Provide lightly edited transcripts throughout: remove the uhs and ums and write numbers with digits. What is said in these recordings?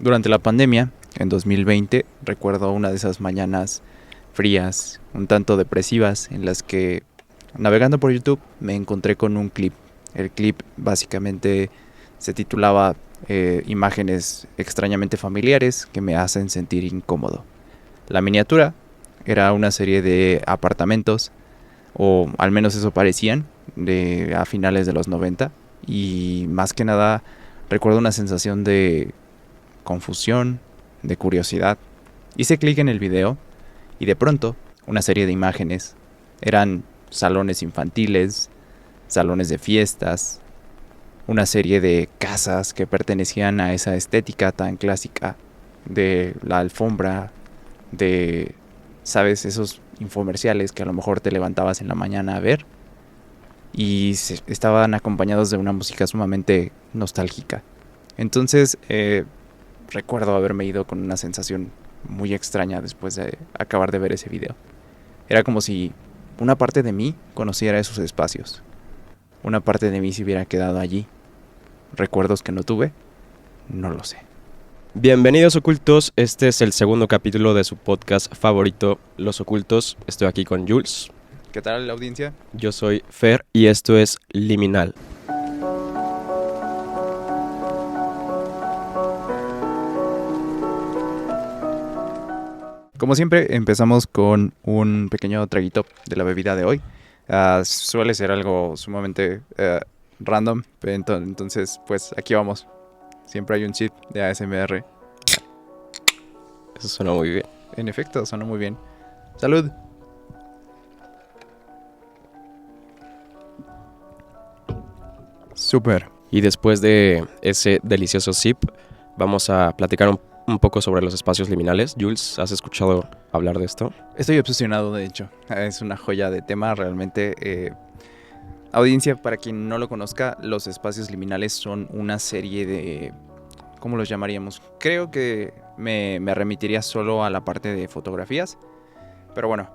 Durante la pandemia, en 2020, recuerdo una de esas mañanas frías, un tanto depresivas, en las que navegando por YouTube me encontré con un clip. El clip básicamente se titulaba Imágenes extrañamente familiares que me hacen sentir incómodo. La miniatura era una serie de apartamentos, o al menos eso parecían, a finales de los 90. Y más que nada recuerdo una sensación de confusión, de curiosidad. Hice clic en el video y de pronto una serie de imágenes. Eran salones infantiles, salones de fiestas, una serie de casas que pertenecían a esa estética tan clásica de la alfombra, de, ¿sabes? Esos infomerciales que a lo mejor te levantabas en la mañana a ver y estaban acompañados de una música sumamente nostálgica. Entonces, recuerdo haberme ido con una sensación muy extraña después de acabar de ver ese video. Era como si una parte de mí conociera esos espacios. Una parte de mí se hubiera quedado allí. ¿Recuerdos que no tuve? No lo sé. Bienvenidos ocultos, este es el segundo capítulo de su podcast favorito, Los Ocultos. Estoy aquí con Jules. ¿Qué tal la audiencia? Yo soy Fer y esto es Liminal. Como siempre, empezamos con un pequeño traguito de la bebida de hoy. Suele ser algo sumamente random, entonces pues aquí vamos. Siempre hay un chip de ASMR. Eso suena muy bien. En efecto, sonó muy bien. ¡Salud! Súper. Y después de ese delicioso sip, vamos a platicar un poco sobre los espacios liminales. Jules, ¿has escuchado hablar de esto? Estoy obsesionado, de hecho. Es una joya de tema, realmente. Audiencia, para quien no lo conozca, los espacios liminales son una serie de... ¿Cómo los llamaríamos? Creo que me remitiría solo a la parte de fotografías. Pero bueno,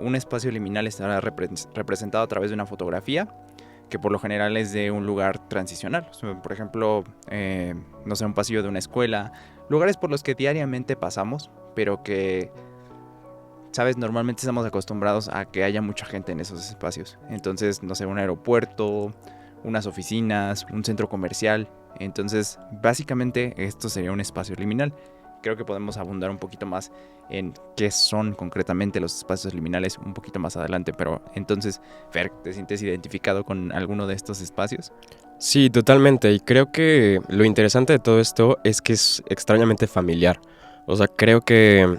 un espacio liminal estará representado a través de una fotografía, que por lo general es de un lugar transicional. Por ejemplo, no sé, un pasillo de una escuela, lugares por los que diariamente pasamos, pero que, ¿sabes? Normalmente estamos acostumbrados a que haya mucha gente en esos espacios. Entonces, no sé, un aeropuerto, unas oficinas, un centro comercial. Entonces, básicamente esto sería un espacio liminal. Creo que podemos abundar un poquito más en qué son concretamente los espacios liminales un poquito más adelante. Pero entonces, Fer, ¿te sientes identificado con alguno de estos espacios? Sí, totalmente. Y creo que lo interesante de todo esto es que es extrañamente familiar. O sea, creo que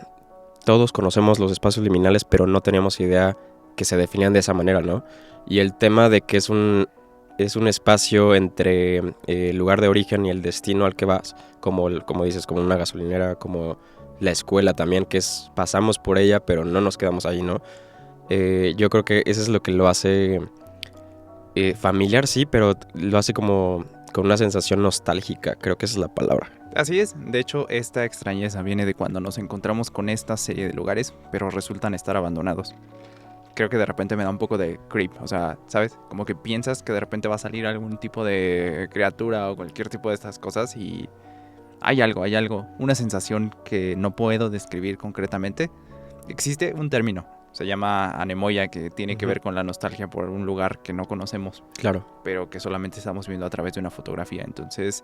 todos conocemos los espacios liminales, pero no teníamos idea que se definían de esa manera, ¿no? Y el tema de que es un espacio entre el lugar de origen y el destino al que vas, como dices, como una gasolinera, como la escuela también, que es pasamos por ella, pero no nos quedamos ahí, ¿no? Yo creo que eso es lo que lo hace familiar, sí, pero lo hace como con una sensación nostálgica, creo que esa es la palabra. Así es, de hecho esta extrañeza viene de cuando nos encontramos con esta serie de lugares, pero resultan estar abandonados. Creo que de repente me da un poco de creep, o sea, ¿sabes? Como que piensas que de repente va a salir algún tipo de criatura o cualquier tipo de estas cosas y hay algo, una sensación que no puedo describir concretamente. Existe un término, se llama anemoia, que tiene que ver con la nostalgia por un lugar que no conocemos, Claro. pero que solamente estamos viendo a través de una fotografía. Entonces,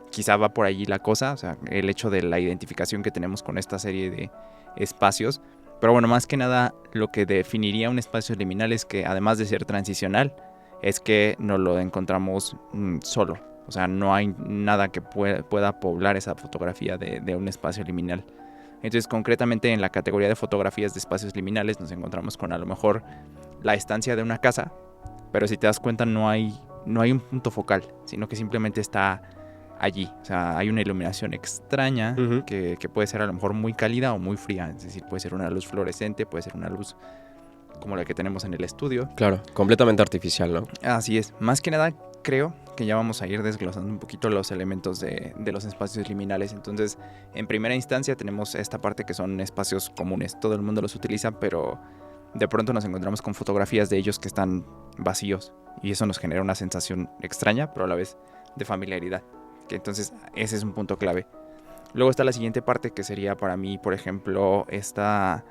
quizá va por allí la cosa, o sea, el hecho de la identificación que tenemos con esta serie de espacios. Pero bueno, más que nada, lo que definiría un espacio liminal es que, además de ser transicional, es que no lo encontramos solo. O sea, no hay nada que pueda poblar esa fotografía de un espacio liminal. Entonces, concretamente en la categoría de fotografías de espacios liminales, nos encontramos con a lo mejor la estancia de una casa, pero si te das cuenta no hay un punto focal, sino que simplemente está allí. O sea, hay una iluminación extraña que puede ser a lo mejor muy cálida o muy fría. Es decir, puede ser una luz fluorescente, puede ser una luz como la que tenemos en el estudio. Claro, completamente artificial, ¿no? Así es. Más que nada, creo que ya vamos a ir desglosando un poquito los elementos de los espacios liminales. Entonces, en primera instancia tenemos esta parte que son espacios comunes. Todo el mundo los utiliza, pero de pronto nos encontramos con fotografías de ellos que están vacíos. Y eso nos genera una sensación extraña, pero a la vez de familiaridad. Que entonces ese es un punto clave. Luego está la siguiente parte que sería para mí, por ejemplo, esta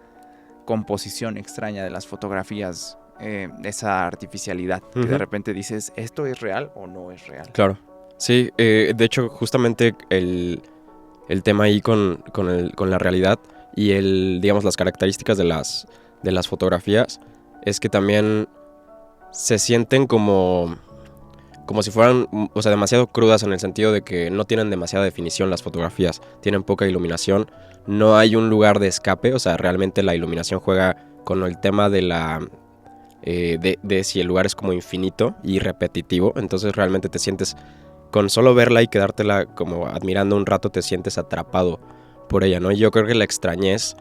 composición extraña de las fotografías, esa artificialidad, que de repente dices, ¿esto es real o no es real? Claro. Sí, de hecho, justamente el tema ahí con la realidad y digamos, las características de las fotografías es que también se sienten como si fueran, o sea, demasiado crudas, en el sentido de que no tienen demasiada definición las fotografías, tienen poca iluminación, no hay un lugar de escape, o sea, realmente la iluminación juega con el tema de de si el lugar es como infinito y repetitivo, entonces realmente te sientes, con solo verla y quedártela como admirando un rato, te sientes atrapado por ella, ¿no? Y yo creo que la extrañez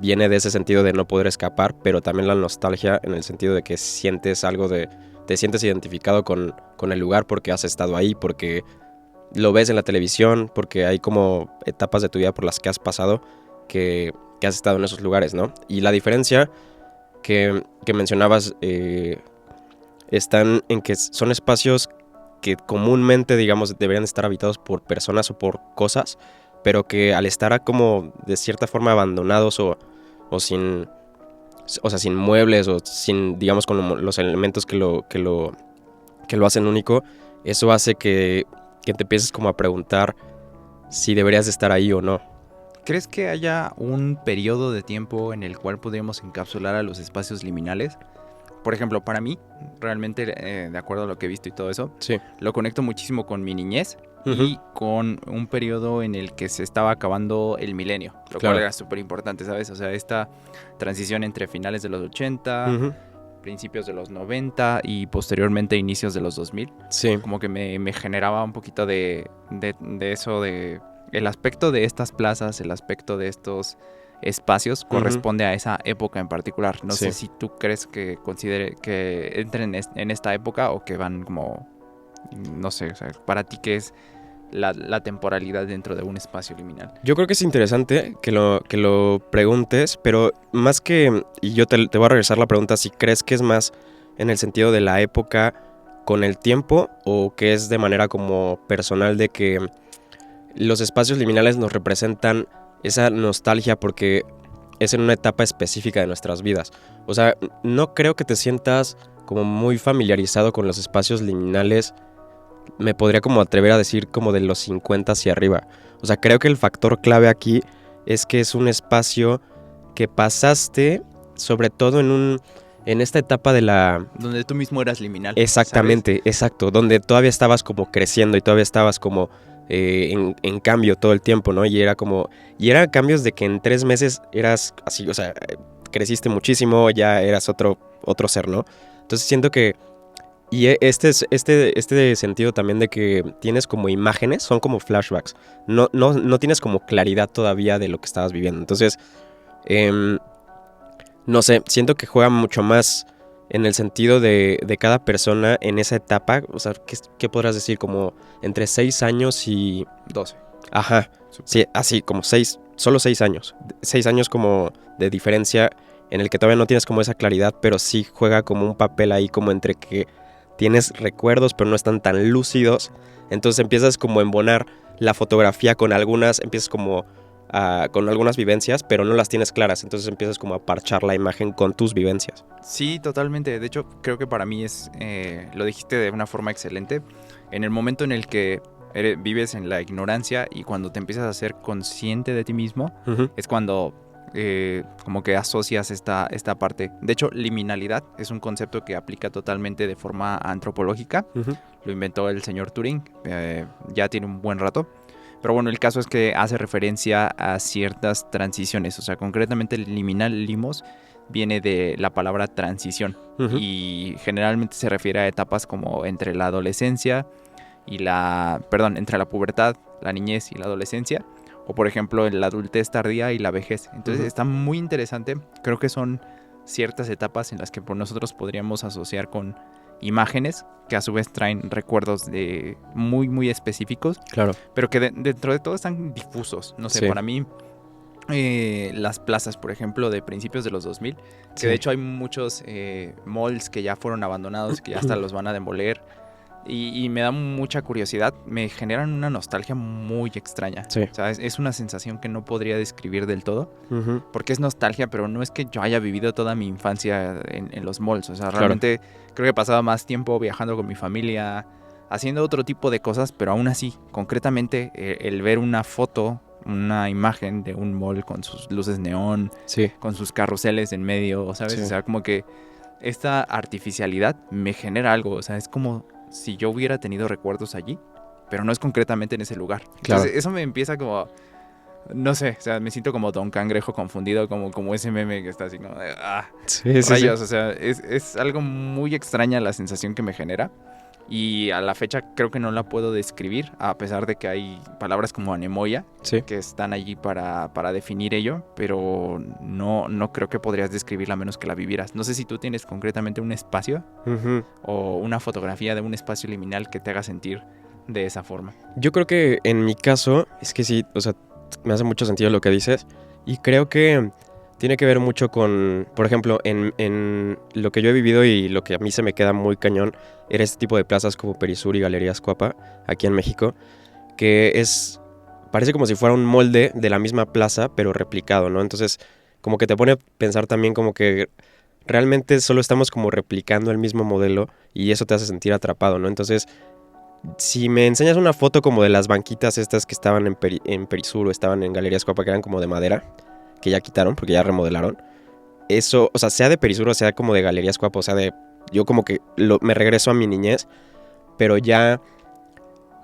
viene de ese sentido de no poder escapar, pero también la nostalgia en el sentido de que sientes algo te sientes identificado con el lugar porque has estado ahí, porque lo ves en la televisión, porque hay como etapas de tu vida por las que has pasado que has estado en esos lugares, ¿no? Y la diferencia que mencionabas están en que son espacios que comúnmente, digamos, deberían estar habitados por personas o por cosas, pero que al estar como de cierta forma abandonados o sin, o sea, sin muebles o sin, digamos, con los elementos que lo hacen único, eso hace que te empieces como a preguntar si deberías de estar ahí o no. ¿Crees que haya un periodo de tiempo en el cual podríamos encapsular a los espacios liminales? Por ejemplo, para mí, realmente, de acuerdo a lo que he visto y todo eso, sí, lo conecto muchísimo con mi niñez y con un periodo en el que se estaba acabando el milenio, lo cual era súper importante, ¿sabes? O sea, esta transición entre finales de los 80, principios de los 90 y posteriormente inicios de los 2000. Sí. Como que me generaba un poquito de eso, de el aspecto de estas plazas, el aspecto de estos espacios corresponde a esa época en particular. No sé si tú crees que entren en esta época o que van como, no sé, o sea, para ti, ¿qué es la temporalidad dentro de un espacio liminal? Yo creo que es interesante que lo preguntes, pero más que, y yo te voy a regresar la pregunta, si crees que es más en el sentido de la época con el tiempo o que es de manera como personal, de que los espacios liminales nos representan esa nostalgia porque es en una etapa específica de nuestras vidas. O sea, no creo que te sientas como muy familiarizado con los espacios liminales. Me podría como atrever a decir como de los 50 hacia arriba. O sea, creo que el factor clave aquí es que es un espacio que pasaste, sobre todo en esta etapa de la... Donde tú mismo eras liminal. Exactamente, ¿sabes? Exacto. Donde todavía estabas como creciendo y todavía estabas como en cambio todo el tiempo, ¿no? Y eran cambios de que en 3 meses eras así, o sea, creciste muchísimo, ya eras otro ser, ¿no? Entonces siento que... Y este sentido también de que tienes como imágenes, son como flashbacks. No tienes como claridad todavía de lo que estabas viviendo. Entonces, no sé, siento que juega mucho más en el sentido de cada persona en esa etapa. O sea, ¿qué podrás decir? Como entre 6 años y 12. Ajá, sí, así como 6, solo 6 años. 6 años como de diferencia en el que todavía no tienes como esa claridad, pero sí juega como un papel ahí como entre que tienes recuerdos pero no están tan lúcidos, entonces empiezas como a embonar la fotografía con algunas, empiezas como con algunas vivencias, pero no las tienes claras, entonces empiezas como a parchar la imagen con tus vivencias. Sí, totalmente, de hecho creo que para mí lo dijiste de una forma excelente, en el momento en el que vives en la ignorancia y cuando te empiezas a ser consciente de ti mismo, es cuando... como que asocias esta parte. De hecho, liminalidad es un concepto que aplica totalmente de forma antropológica. Lo inventó el señor Turing, ya tiene un buen rato. Pero bueno, el caso es que hace referencia a ciertas transiciones. O sea, concretamente el liminal, limos, viene de la palabra transición. Y generalmente se refiere a etapas como entre la adolescencia y entre la pubertad, la niñez y la adolescencia. O por ejemplo, en la adultez tardía y la vejez. Entonces está muy interesante. Creo que son ciertas etapas en las que por nosotros podríamos asociar con imágenes que a su vez traen recuerdos de muy, muy específicos. Claro. Pero que dentro de todo están difusos. No sé, para mí, las plazas, por ejemplo, de principios de los 2000, que de hecho hay muchos malls que ya fueron abandonados, que ya hasta los van a demoler. y me da mucha curiosidad, me generan una nostalgia muy extraña. Sí. O sea, es una sensación que no podría describir del todo, Ujú. porque es nostalgia, pero no es que yo haya vivido toda mi infancia en los malls. O sea, Claro. realmente creo que pasaba más tiempo viajando con mi familia, haciendo otro tipo de cosas, pero aún así, concretamente, el ver una foto, una imagen de un mall con sus luces neón, Sí. con sus carruseles en medio, ¿sabes? Sí. O sea, como que esta artificialidad me genera algo. O sea, es como si yo hubiera tenido recuerdos allí, pero no es concretamente en ese lugar. Claro. Entonces, eso me empieza como... No sé, o sea, me siento como Don Cangrejo confundido, como ese meme que está así como de... Sí, sí, rayos, sí. o sea, es algo muy extraña la sensación que me genera. Y a la fecha creo que no la puedo describir, a pesar de que hay palabras como anemoia Sí. que están allí para definir ello, pero no creo que podrías describirla a menos que la vivieras. No sé si tú tienes concretamente un espacio Ujú. o una fotografía de un espacio liminal que te haga sentir de esa forma. Yo creo que en mi caso, es que sí, o sea, me hace mucho sentido lo que dices. Y creo que tiene que ver mucho con, por ejemplo, en lo que yo he vivido y lo que a mí se me queda muy cañón, era este tipo de plazas como Perisur y Galerías Cuapa, aquí en México, que parece como si fuera un molde de la misma plaza, pero replicado, ¿no? Entonces, como que te pone a pensar también como que realmente solo estamos como replicando el mismo modelo y eso te hace sentir atrapado, ¿no? Entonces, si me enseñas una foto como de las banquitas estas que estaban en Perisur o estaban en Galerías Cuapa, que eran como de madera, que ya quitaron porque ya remodelaron, eso, o sea de Perisur o sea como de Galerías Cuapa, o sea de... Yo como que me regreso a mi niñez, pero ya...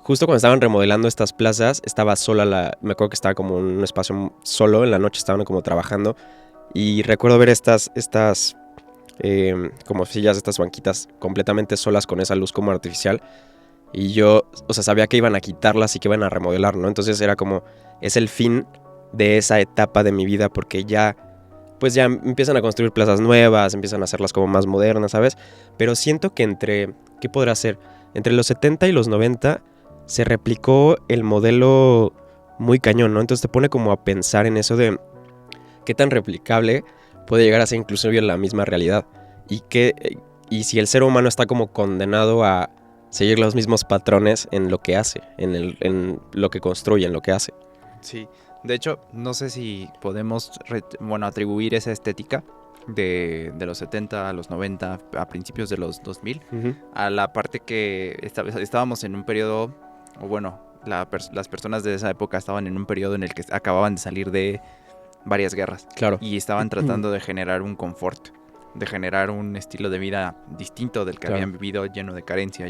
Justo cuando estaban remodelando estas plazas, estaba sola me acuerdo que estaba como en un espacio solo, en la noche estaban como trabajando, y recuerdo ver estas como sillas, estas banquitas completamente solas con esa luz como artificial. Y yo, o sea, sabía que iban a quitarlas y que iban a remodelar, ¿no? Entonces era como, es el fin de esa etapa de mi vida porque ya, pues ya empiezan a construir plazas nuevas, empiezan a hacerlas como más modernas, ¿sabes? Pero siento que ¿qué podrá ser? Entre los 70 y los 90 se replicó el modelo muy cañón, ¿no? Entonces te pone como a pensar en eso de qué tan replicable puede llegar a ser incluso la misma realidad. Y si el ser humano está como condenado a seguir los mismos patrones en lo que hace, en lo que construye, en lo que hace. Sí, de hecho, no sé si podemos atribuir esa estética de los 70 a los 90, a principios de los 2000, a la parte que estábamos en un periodo, o bueno, las personas de esa época estaban en un periodo en el que acababan de salir de varias guerras. Claro. Y estaban tratando de generar un confort, de generar un estilo de vida distinto del que Claro. habían vivido, lleno de carencia,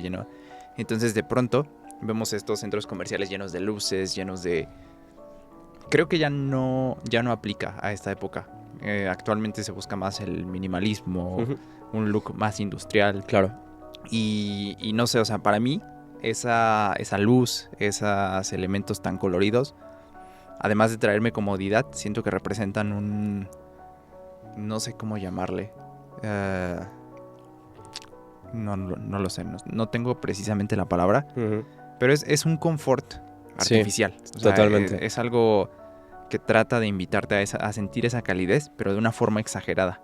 Entonces de pronto vemos estos centros comerciales llenos de luces, llenos de... Creo que ya no aplica a esta época. Actualmente se busca más el minimalismo, un look más industrial. Claro. Y no sé, o sea, para mí esa luz, esos elementos tan coloridos, además de traerme comodidad, siento que representan un... no sé cómo llamarle. No lo sé, no tengo precisamente la palabra, pero es un confort artificial. Sí, o sea, totalmente. Es algo que trata de invitarte a sentir esa calidez, pero de una forma exagerada.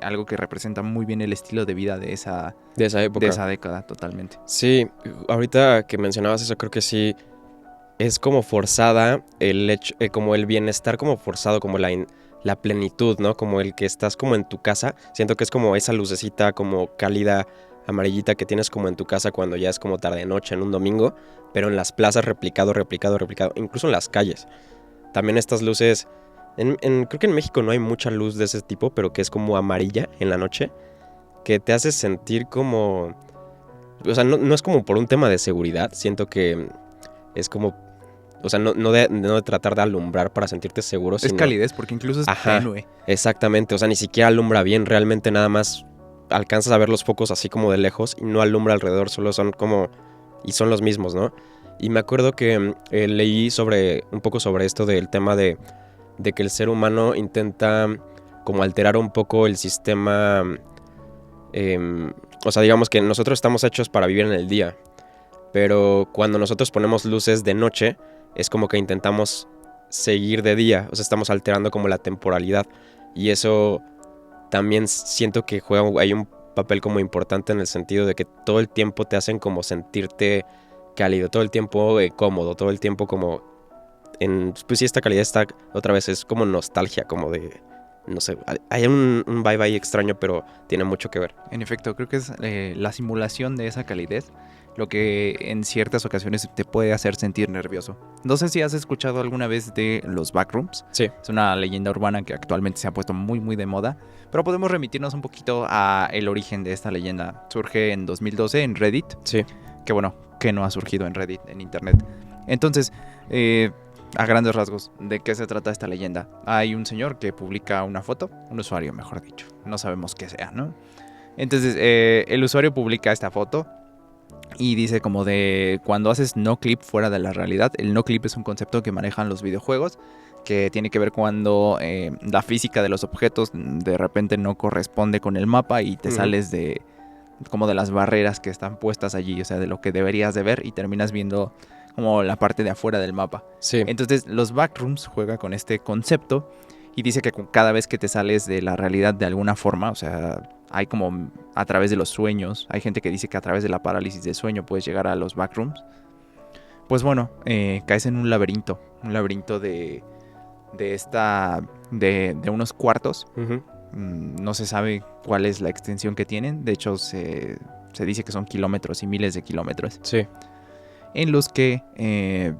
Algo que representa muy bien el estilo de vida de esa época. De esa década, totalmente. Sí, ahorita que mencionabas eso, creo que sí es como forzada el hecho, como el bienestar como forzado, como la plenitud, ¿no? Como el que estás como en tu casa. Siento que es como esa lucecita como cálida, amarillita que tienes como en tu casa cuando ya es como tarde noche en un domingo, pero en las plazas replicado, incluso en las calles. También estas luces, creo que en México no hay mucha luz de ese tipo, pero que es como amarilla en la noche, que te hace sentir como... O sea, no es como por un tema de seguridad, siento que es como... O sea, no de tratar de alumbrar para sentirte seguro, es calidez, porque incluso es tenue. Exactamente, o sea, ni siquiera alumbra bien, realmente nada más alcanzas a ver los focos así como de lejos y no alumbra alrededor, solo son como... Y son los mismos, ¿no? Y me acuerdo que leí un poco sobre esto del tema de que el ser humano intenta como alterar un poco el sistema. O sea, digamos que nosotros estamos hechos para vivir en el día, pero cuando nosotros ponemos luces de noche, es como que intentamos seguir de día, o sea, estamos alterando como la temporalidad. Y eso también siento que juega ahí un papel como importante en el sentido de que todo el tiempo te hacen como sentirte cálido, todo el tiempo cómodo, todo el tiempo como pues sí, esta calidad está, otra vez, es como nostalgia, como de, no sé, hay un vibe ahí extraño, pero tiene mucho que ver. En efecto, creo que es la simulación de esa calidez lo que en ciertas ocasiones te puede hacer sentir nervioso. No sé si has escuchado alguna vez de los backrooms. Sí. Es una leyenda urbana que actualmente se ha puesto muy muy de moda, pero podemos remitirnos un poquito a el origen de esta leyenda. Surge en 2012 en Reddit. Sí. Que bueno, que no ha surgido en Reddit, en internet. Entonces, a grandes rasgos, ¿de qué se trata esta leyenda? Hay un señor que publica una foto, un usuario mejor dicho, no sabemos qué sea, ¿no? Entonces, el usuario publica esta foto y dice como de cuando haces no clip fuera de la realidad. El no clip es un concepto que manejan los videojuegos, que tiene que ver cuando la física de los objetos de repente no corresponde con el mapa y te sales de como de las barreras que están puestas allí, o sea, de lo que deberías de ver y terminas viendo como la parte de afuera del mapa. Sí. Entonces los backrooms juega con este concepto y dice que cada vez que te sales de la realidad de alguna forma, o sea, hay como a través de los sueños, hay gente que dice que a través de la parálisis de sueño puedes llegar a los backrooms. Pues bueno, caes en un laberinto de unos cuartos. No se sabe cuál es la extensión que tienen. De hecho, se dice que son kilómetros y miles de kilómetros. Sí. En los que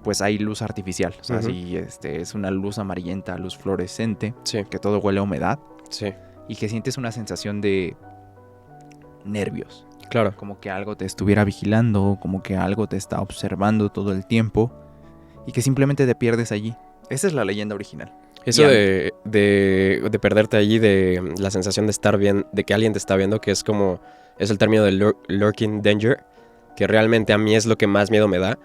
pues hay luz artificial. O sea, sí, es una luz amarillenta, luz fluorescente. Sí. Que todo huele a humedad. Sí. Y que sientes una sensación de nervios. Claro. Como que algo te estuviera vigilando, como que algo te está observando todo el tiempo. Y que simplemente te pierdes allí. Esa es la leyenda original. Eso de perderte allí, de la sensación de estar bien, de que alguien te está viendo, que es como, es el término de lurking danger, que realmente a mí es lo que más miedo me da.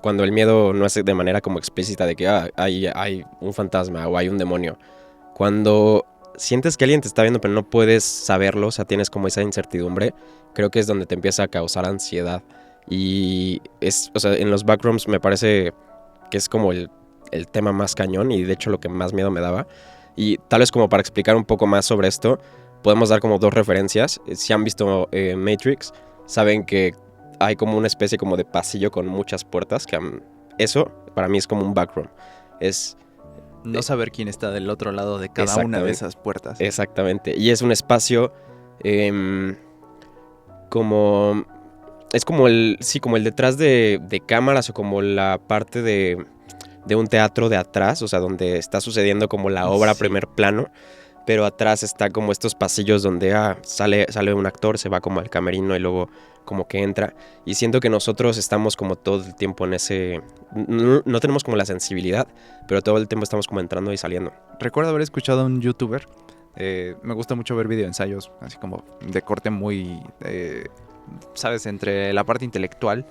Cuando el miedo no es de manera como explícita de que hay un fantasma o hay un demonio. Cuando sientes que alguien te está viendo pero no puedes saberlo, o sea, tienes como esa incertidumbre, creo que es donde te empieza a causar ansiedad. Y o sea, en los backrooms me parece que es como el tema más cañón y de hecho lo que más miedo me daba. Y tal vez como para explicar un poco más sobre esto, podemos dar como dos referencias. Si han visto Matrix, saben que hay como una especie como de pasillo con muchas puertas, que eso para mí es como un backroom. Es no saber quién está del otro lado de cada una de esas puertas. Exactamente. Y es un espacio como... Es como el detrás de cámaras o como la parte de un teatro de atrás, o sea, donde está sucediendo como la obra a primer plano, pero atrás está como estos pasillos donde sale un actor, se va como al camerino y luego como que entra. Y siento que nosotros estamos como todo el tiempo en ese... No tenemos como la sensibilidad, pero todo el tiempo estamos como entrando y saliendo. Recuerdo haber escuchado a un youtuber, me gusta mucho ver videoensayos, así como de corte muy... ¿sabes? Entre la parte intelectual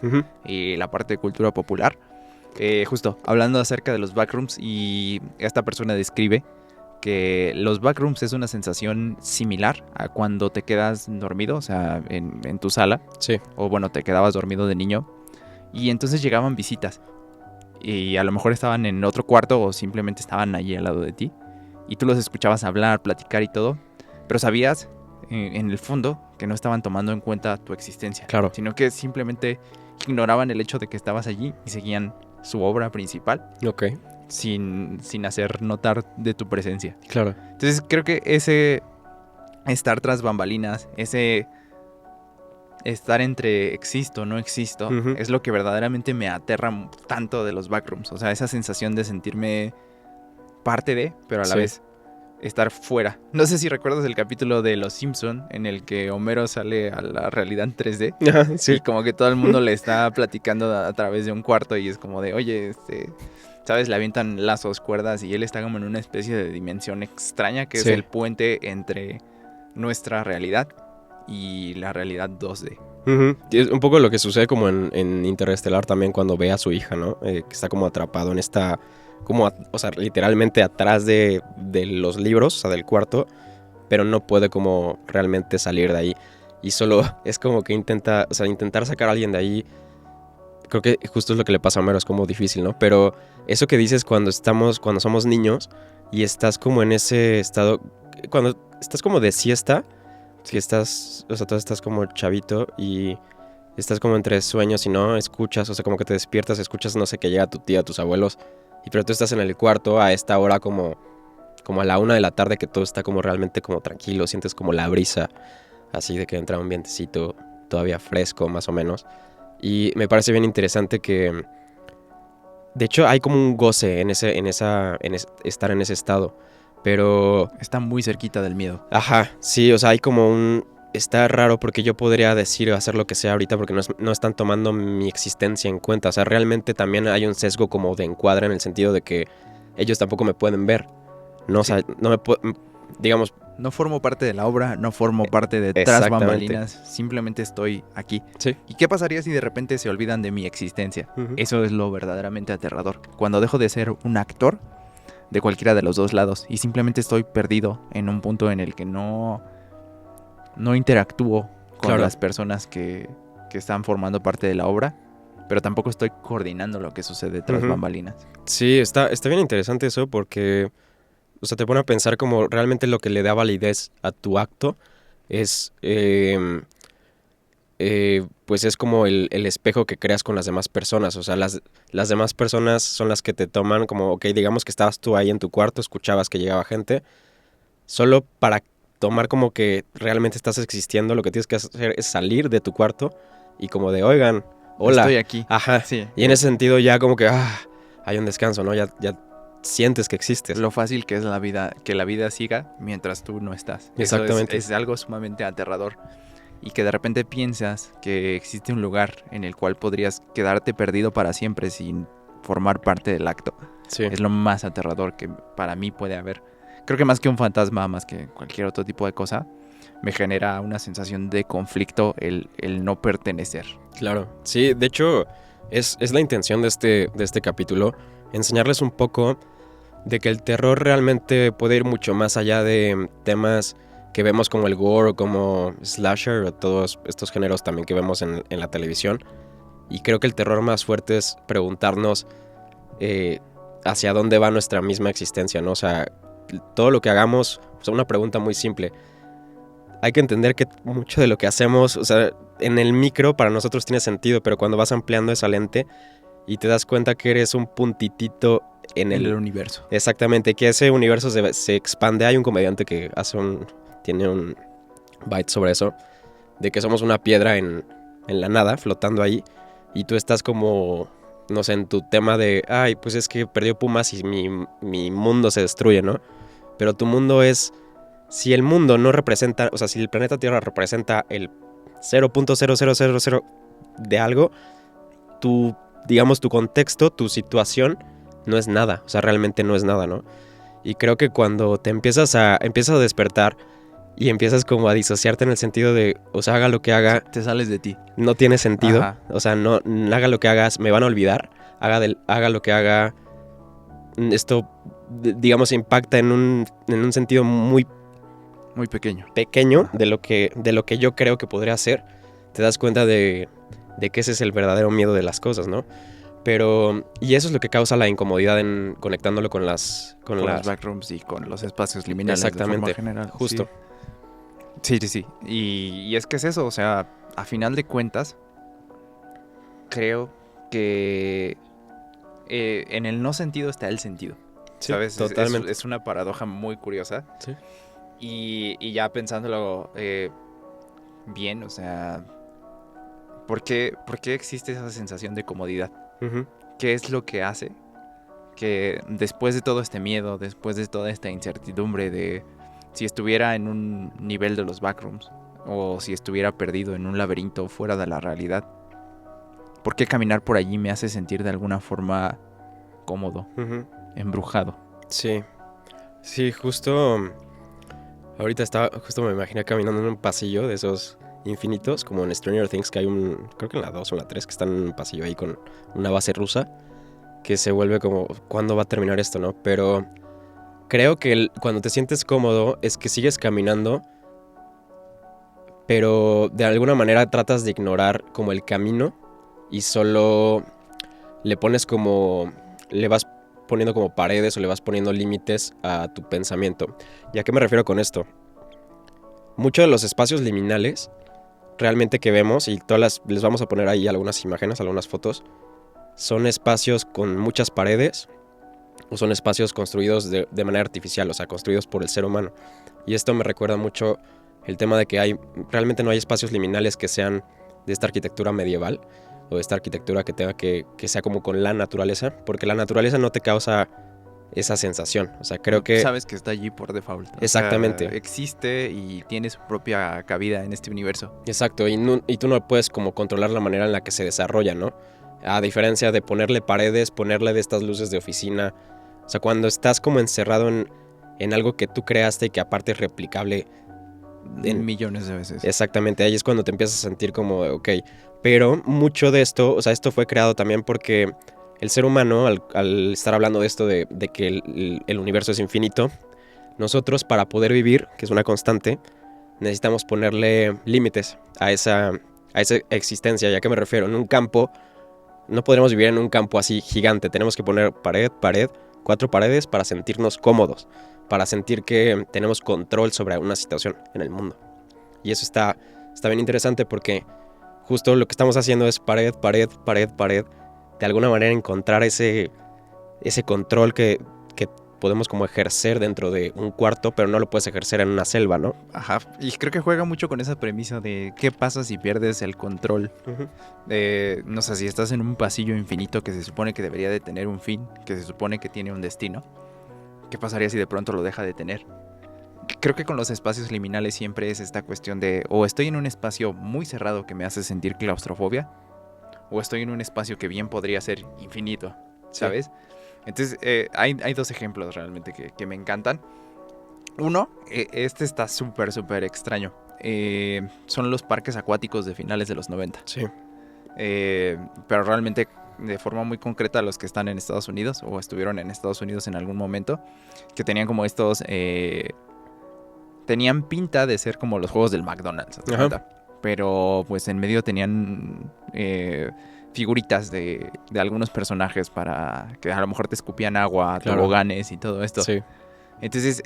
y la parte de cultura popular. Justo hablando acerca de los backrooms, y esta persona describe que los backrooms es una sensación similar a cuando te quedas dormido, o sea, en tu sala. Sí. O bueno, te quedabas dormido de niño y entonces llegaban visitas y a lo mejor estaban en otro cuarto o simplemente estaban allí al lado de ti y tú los escuchabas hablar, platicar y todo, pero sabías en el fondo que no estaban tomando en cuenta tu existencia. Claro. Sino que simplemente ignoraban el hecho de que estabas allí y seguían su obra principal. Ok. Sin hacer notar de tu presencia. Claro. Entonces creo que ese estar tras bambalinas, ese estar entre existo, no existo, es lo que verdaderamente me aterra tanto de los backrooms. O sea, esa sensación de sentirme parte de, pero a la vez estar fuera. No sé si recuerdas el capítulo de Los Simpson en el que Homero sale a la realidad en 3D. Sí. Y como que todo el mundo le está platicando a través de un cuarto y es como de, oye, ¿sabes? Le avientan lazos, cuerdas y él está como en una especie de dimensión extraña que es el puente entre nuestra realidad y la realidad 2D. Y es un poco lo que sucede como en Interestelar también cuando ve a su hija, ¿no? Que está como atrapado en esta... como, o sea, literalmente atrás de los libros, o sea, del cuarto, pero no puede como realmente salir de ahí. Y solo es como que intentar sacar a alguien de ahí. Creo que justo es lo que le pasa a Homero, es como difícil, ¿no? Pero eso que dices cuando somos niños y estás como en ese estado, cuando estás como de siesta que estás, o sea, tú estás como chavito y estás como entre sueños y no escuchas, o sea, como que te despiertas, escuchas, no sé, que llega tu tía, tus abuelos, y pero tú estás en el cuarto a esta hora como a la 1 de la tarde, que todo está como realmente como tranquilo, sientes como la brisa, así de que entra un vientecito todavía fresco, más o menos. Y me parece bien interesante que, de hecho, hay como un goce en estar en ese estado, pero Está muy cerquita del miedo. ajá, sí, o sea, hay como un... Está raro porque yo podría decir o hacer lo que sea ahorita porque no están tomando mi existencia en cuenta. O sea, realmente también hay un sesgo como de encuadre en el sentido de que ellos tampoco me pueden ver. No, Sí. o sea, no me digamos, No formo parte de la obra, no formo parte de tras exactamente. bambalinas, simplemente estoy aquí. Sí. ¿Y qué pasaría si de repente se olvidan de mi existencia? Ujú. Eso es lo verdaderamente aterrador. Cuando dejo de ser un actor de cualquiera de los dos lados y simplemente estoy perdido en un punto en el que no interactúo con Claro. las personas que están formando parte de la obra, pero tampoco estoy coordinando lo que sucede tras Ujú. bambalinas. Sí, está bien interesante eso porque, o sea, te pone a pensar como realmente lo que le da validez a tu acto es, pues es como el espejo que creas con las demás personas. O sea, las demás personas son las que te toman como, ok, digamos que estabas tú ahí en tu cuarto, escuchabas que llegaba gente, solo para tomar como que realmente estás existiendo, lo que tienes que hacer es salir de tu cuarto y como de, oigan, hola, Estoy aquí. ajá. Sí. Y en ese sentido ya como que, hay un descanso, ¿no? Ya sientes que existes. Lo fácil que es la vida, que la vida siga mientras tú no estás. Exactamente. Eso es algo sumamente aterrador. Y que de repente piensas que existe un lugar en el cual podrías quedarte perdido para siempre sin formar parte del acto. Sí. Es lo más aterrador que para mí puede haber. Creo que más que un fantasma, más que cualquier otro tipo de cosa, me genera una sensación de conflicto el no pertenecer. Claro. Sí, de hecho, es la intención de este capítulo, enseñarles un poco de que el terror realmente puede ir mucho más allá de temas que vemos como el gore o como slasher o todos estos géneros también que vemos en la televisión. Y creo que el terror más fuerte es preguntarnos hacia dónde va nuestra misma existencia, ¿no? O sea, todo lo que hagamos, o sea, una pregunta muy simple. Hay que entender que mucho de lo que hacemos, o sea, en el micro para nosotros tiene sentido, pero cuando vas ampliando esa lente y te das cuenta que eres un puntitito en el universo. Exactamente, que ese universo se expande. Hay un comediante que tiene un bite sobre eso, de que somos una piedra en la nada, flotando ahí, y tú estás como, no sé, en tu tema de, ay, pues es que perdió Pumas y mi mundo se destruye, ¿no? Pero tu mundo es, si el mundo no representa, o sea, si el planeta Tierra representa el 0.0000 de algo, digamos, tu contexto, tu situación, no es nada, o sea, realmente no es nada, ¿no? Y creo que cuando te empiezas a despertar y empiezas como a disociarte en el sentido de, o sea, haga lo que haga, Te sales de ti. no tiene sentido. Ajá. O sea, no haga lo que hagas, me van a olvidar. Haga lo que haga, esto, digamos, impacta en un sentido muy Muy pequeño. pequeño Ajá. de lo que yo creo que podría ser. Te das cuenta de que ese es el verdadero miedo de las cosas, ¿no? Pero, y eso es lo que causa la incomodidad en conectándolo con los backrooms y con los espacios liminales. Exactamente, De forma general. justo. Sí. Y es que es eso, o sea, a final de cuentas, creo que en el no sentido está el sentido. Sí, ¿Sabes? totalmente. Es una paradoja muy curiosa. Sí. Y ya pensándolo bien, o sea, ¿por qué existe esa sensación de comodidad? Uh-huh. ¿Qué es lo que hace que después de todo este miedo, después de toda esta incertidumbre de si estuviera en un nivel de los backrooms o si estuviera perdido en un laberinto fuera de la realidad, ¿por qué caminar por allí me hace sentir de alguna forma cómodo, Uh-huh. embrujado? Sí, justo ahorita justo me imaginé caminando en un pasillo de esos infinitos, como en Stranger Things, que hay creo que en la 2 o en la 3, que están en un pasillo ahí con una base rusa, que se vuelve como, ¿cuándo va a terminar esto, no? Pero creo que cuando te sientes cómodo es que sigues caminando, pero de alguna manera tratas de ignorar como el camino y solo le vas poniendo como paredes o le vas poniendo límites a tu pensamiento. ¿Y a qué me refiero con esto? muchos de los espacios liminales realmente que vemos, y les vamos a poner ahí algunas imágenes, algunas fotos, son espacios con muchas paredes o son espacios construidos de manera artificial, o sea, construidos por el ser humano. Y esto me recuerda mucho el tema de que realmente no hay espacios liminales que sean de esta arquitectura medieval o de esta arquitectura que tenga que sea como con la naturaleza, porque la naturaleza no te causa esa sensación. O sea, creo que... Sabes que está allí por default. Exactamente. O sea, existe y tiene su propia cabida en este universo. Exacto, y tú no puedes como controlar la manera en la que se desarrolla, ¿no? A diferencia de ponerle paredes, ponerle de estas luces de oficina. O sea, cuando estás como encerrado en algo que tú creaste y que aparte es replicable en millones de veces. Exactamente, ahí es cuando te empiezas a sentir como, ok. Pero mucho de esto, o sea, esto fue creado también porque el ser humano, al estar hablando de esto de que el universo es infinito, nosotros para poder vivir, que es una constante, necesitamos ponerle límites a esa existencia. ¿Y a qué me refiero? En un campo, no podremos vivir en un campo así gigante. Tenemos que poner pared, 4 paredes para sentirnos cómodos, para sentir que tenemos control sobre una situación en el mundo. Y eso está bien interesante porque justo lo que estamos haciendo es pared. De alguna manera encontrar ese control que podemos como ejercer dentro de un cuarto, pero no lo puedes ejercer en una selva, ¿no? Ajá, y creo que juega mucho con esa premisa de qué pasa si pierdes el control. No sé, si estás en un pasillo infinito que se supone que debería de tener un fin, que se supone que tiene un destino, ¿qué pasaría si de pronto lo deja de tener? Creo que con los espacios liminales siempre es esta cuestión de o estoy en un espacio muy cerrado que me hace sentir claustrofobia, o estoy en un espacio que bien podría ser infinito, ¿sabes? Sí. Entonces, hay 2 ejemplos realmente que me encantan. Uno, este está súper extraño. Son los parques acuáticos de finales de los 90. Sí. Pero realmente de forma muy concreta los que están en Estados Unidos o estuvieron en Estados Unidos en algún momento, que tenían como estos... tenían pinta de ser como los juegos del McDonald's, pero pues en medio tenían... figuritas de algunos personajes para que a lo mejor te escupían agua, toboganes y todo esto. Sí. Entonces,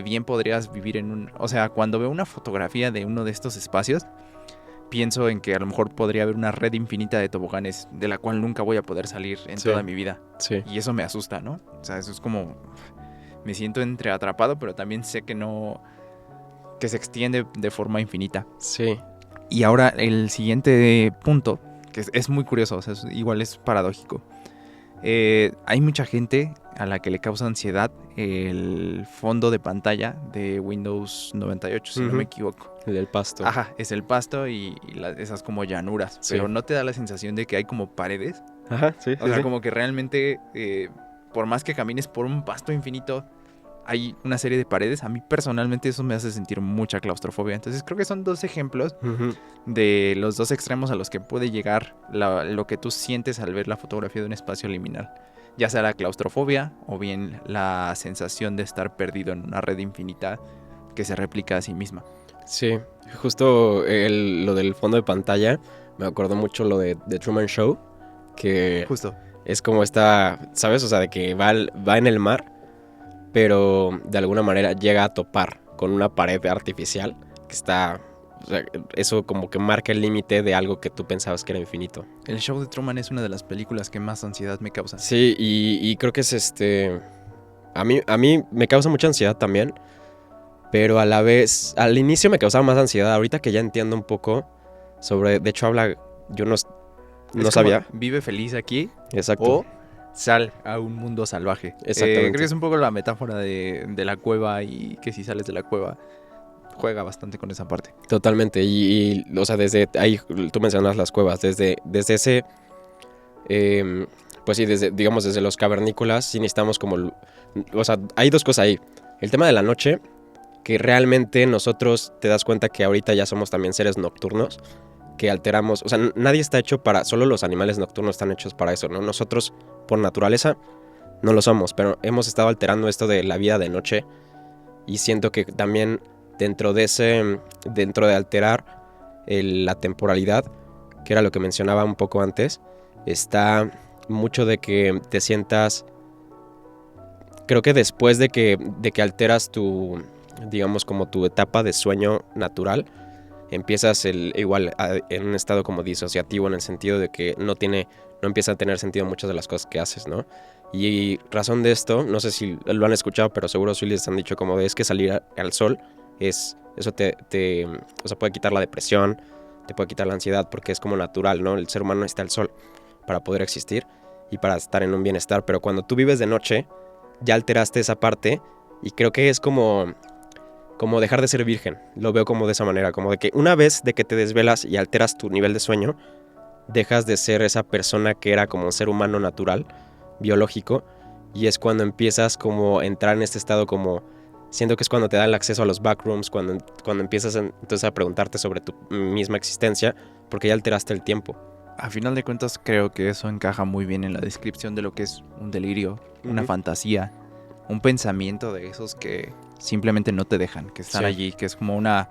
bien podrías vivir en un... O sea, cuando veo una fotografía de uno de estos espacios, pienso en que a lo mejor podría haber una red infinita de toboganes de la cual nunca voy a poder salir en toda mi vida. Sí. Y eso me asusta, ¿no? O sea, eso es como... Me siento entre atrapado, pero también sé que no... que se extiende de forma infinita. Sí. Y ahora el siguiente punto... que es muy curioso, o sea, igual es paradójico. Hay mucha gente a la que le causa ansiedad el fondo de pantalla de Windows 98, si no me equivoco. El del pasto. Ajá, es el pasto y esas como llanuras, pero no te da la sensación de que hay como paredes. Ajá, sí. O sea, como que realmente, por más que camines por un pasto infinito, hay una serie de paredes. A mí personalmente eso me hace sentir mucha claustrofobia. Entonces creo que son 2 ejemplos de los 2 extremos a los que puede llegar lo que tú sientes al ver la fotografía de un espacio liminal. Ya sea la claustrofobia o bien la sensación de estar perdido en una red infinita que se replica a sí misma. Sí, justo lo del fondo de pantalla me acordó mucho lo de The Truman Show, que justo es como esta, ¿sabes? O sea, de que va en el mar, pero de alguna manera llega a topar con una pared artificial que está... O sea, eso como que marca el límite de algo que tú pensabas que era infinito. El show de Truman es una de las películas que más ansiedad me causa. Sí, y creo que es A mí me causa mucha ansiedad también, pero a la vez... Al inicio me causaba más ansiedad, ahorita que ya entiendo un poco sobre... De hecho habla... Yo no sabía. Vive feliz aquí. Exacto. O sal a un mundo salvaje. Exactamente. Creo que es un poco la metáfora de la cueva y que si sales de la cueva juega bastante con esa parte. Totalmente. Y o sea, desde ahí tú mencionas las cuevas. Desde ese... pues sí, desde los cavernícolas sí necesitamos como... O sea, hay 2 cosas ahí. El tema de la noche, que realmente nosotros te das cuenta que ahorita ya somos también seres nocturnos, que alteramos... O sea, nadie está hecho para... Solo los animales nocturnos están hechos para eso, ¿no? Nosotros, por naturaleza, no lo somos, pero hemos estado alterando esto de la vida de noche y siento que también dentro de alterar la temporalidad, que era lo que mencionaba un poco antes, está mucho de que te sientas... Creo que después de que alteras tu digamos, como tu etapa de sueño natural, empiezas en un estado como disociativo, en el sentido de que no empieza a tener sentido muchas de las cosas que haces, ¿no? Y razón de esto, no sé si lo han escuchado, pero seguro sí les han dicho como es que salir al sol eso o sea, puede quitar la depresión, te puede quitar la ansiedad, porque es como natural, ¿no? El ser humano necesita el sol para poder existir y para estar en un bienestar, pero cuando tú vives de noche, ya alteraste esa parte, y creo que es como dejar de ser virgen. Lo veo como de esa manera, como de que una vez de que te desvelas y alteras tu nivel de sueño, dejas de ser esa persona que era como un ser humano natural, biológico, y es cuando empiezas como a entrar en este estado como... Siento que es cuando te dan el acceso a los backrooms, cuando empiezas entonces a preguntarte sobre tu misma existencia, porque ya alteraste el tiempo. A final de cuentas, creo que eso encaja muy bien en la descripción de lo que es un delirio, una fantasía, un pensamiento de esos que simplemente no te dejan, que están allí, que es como una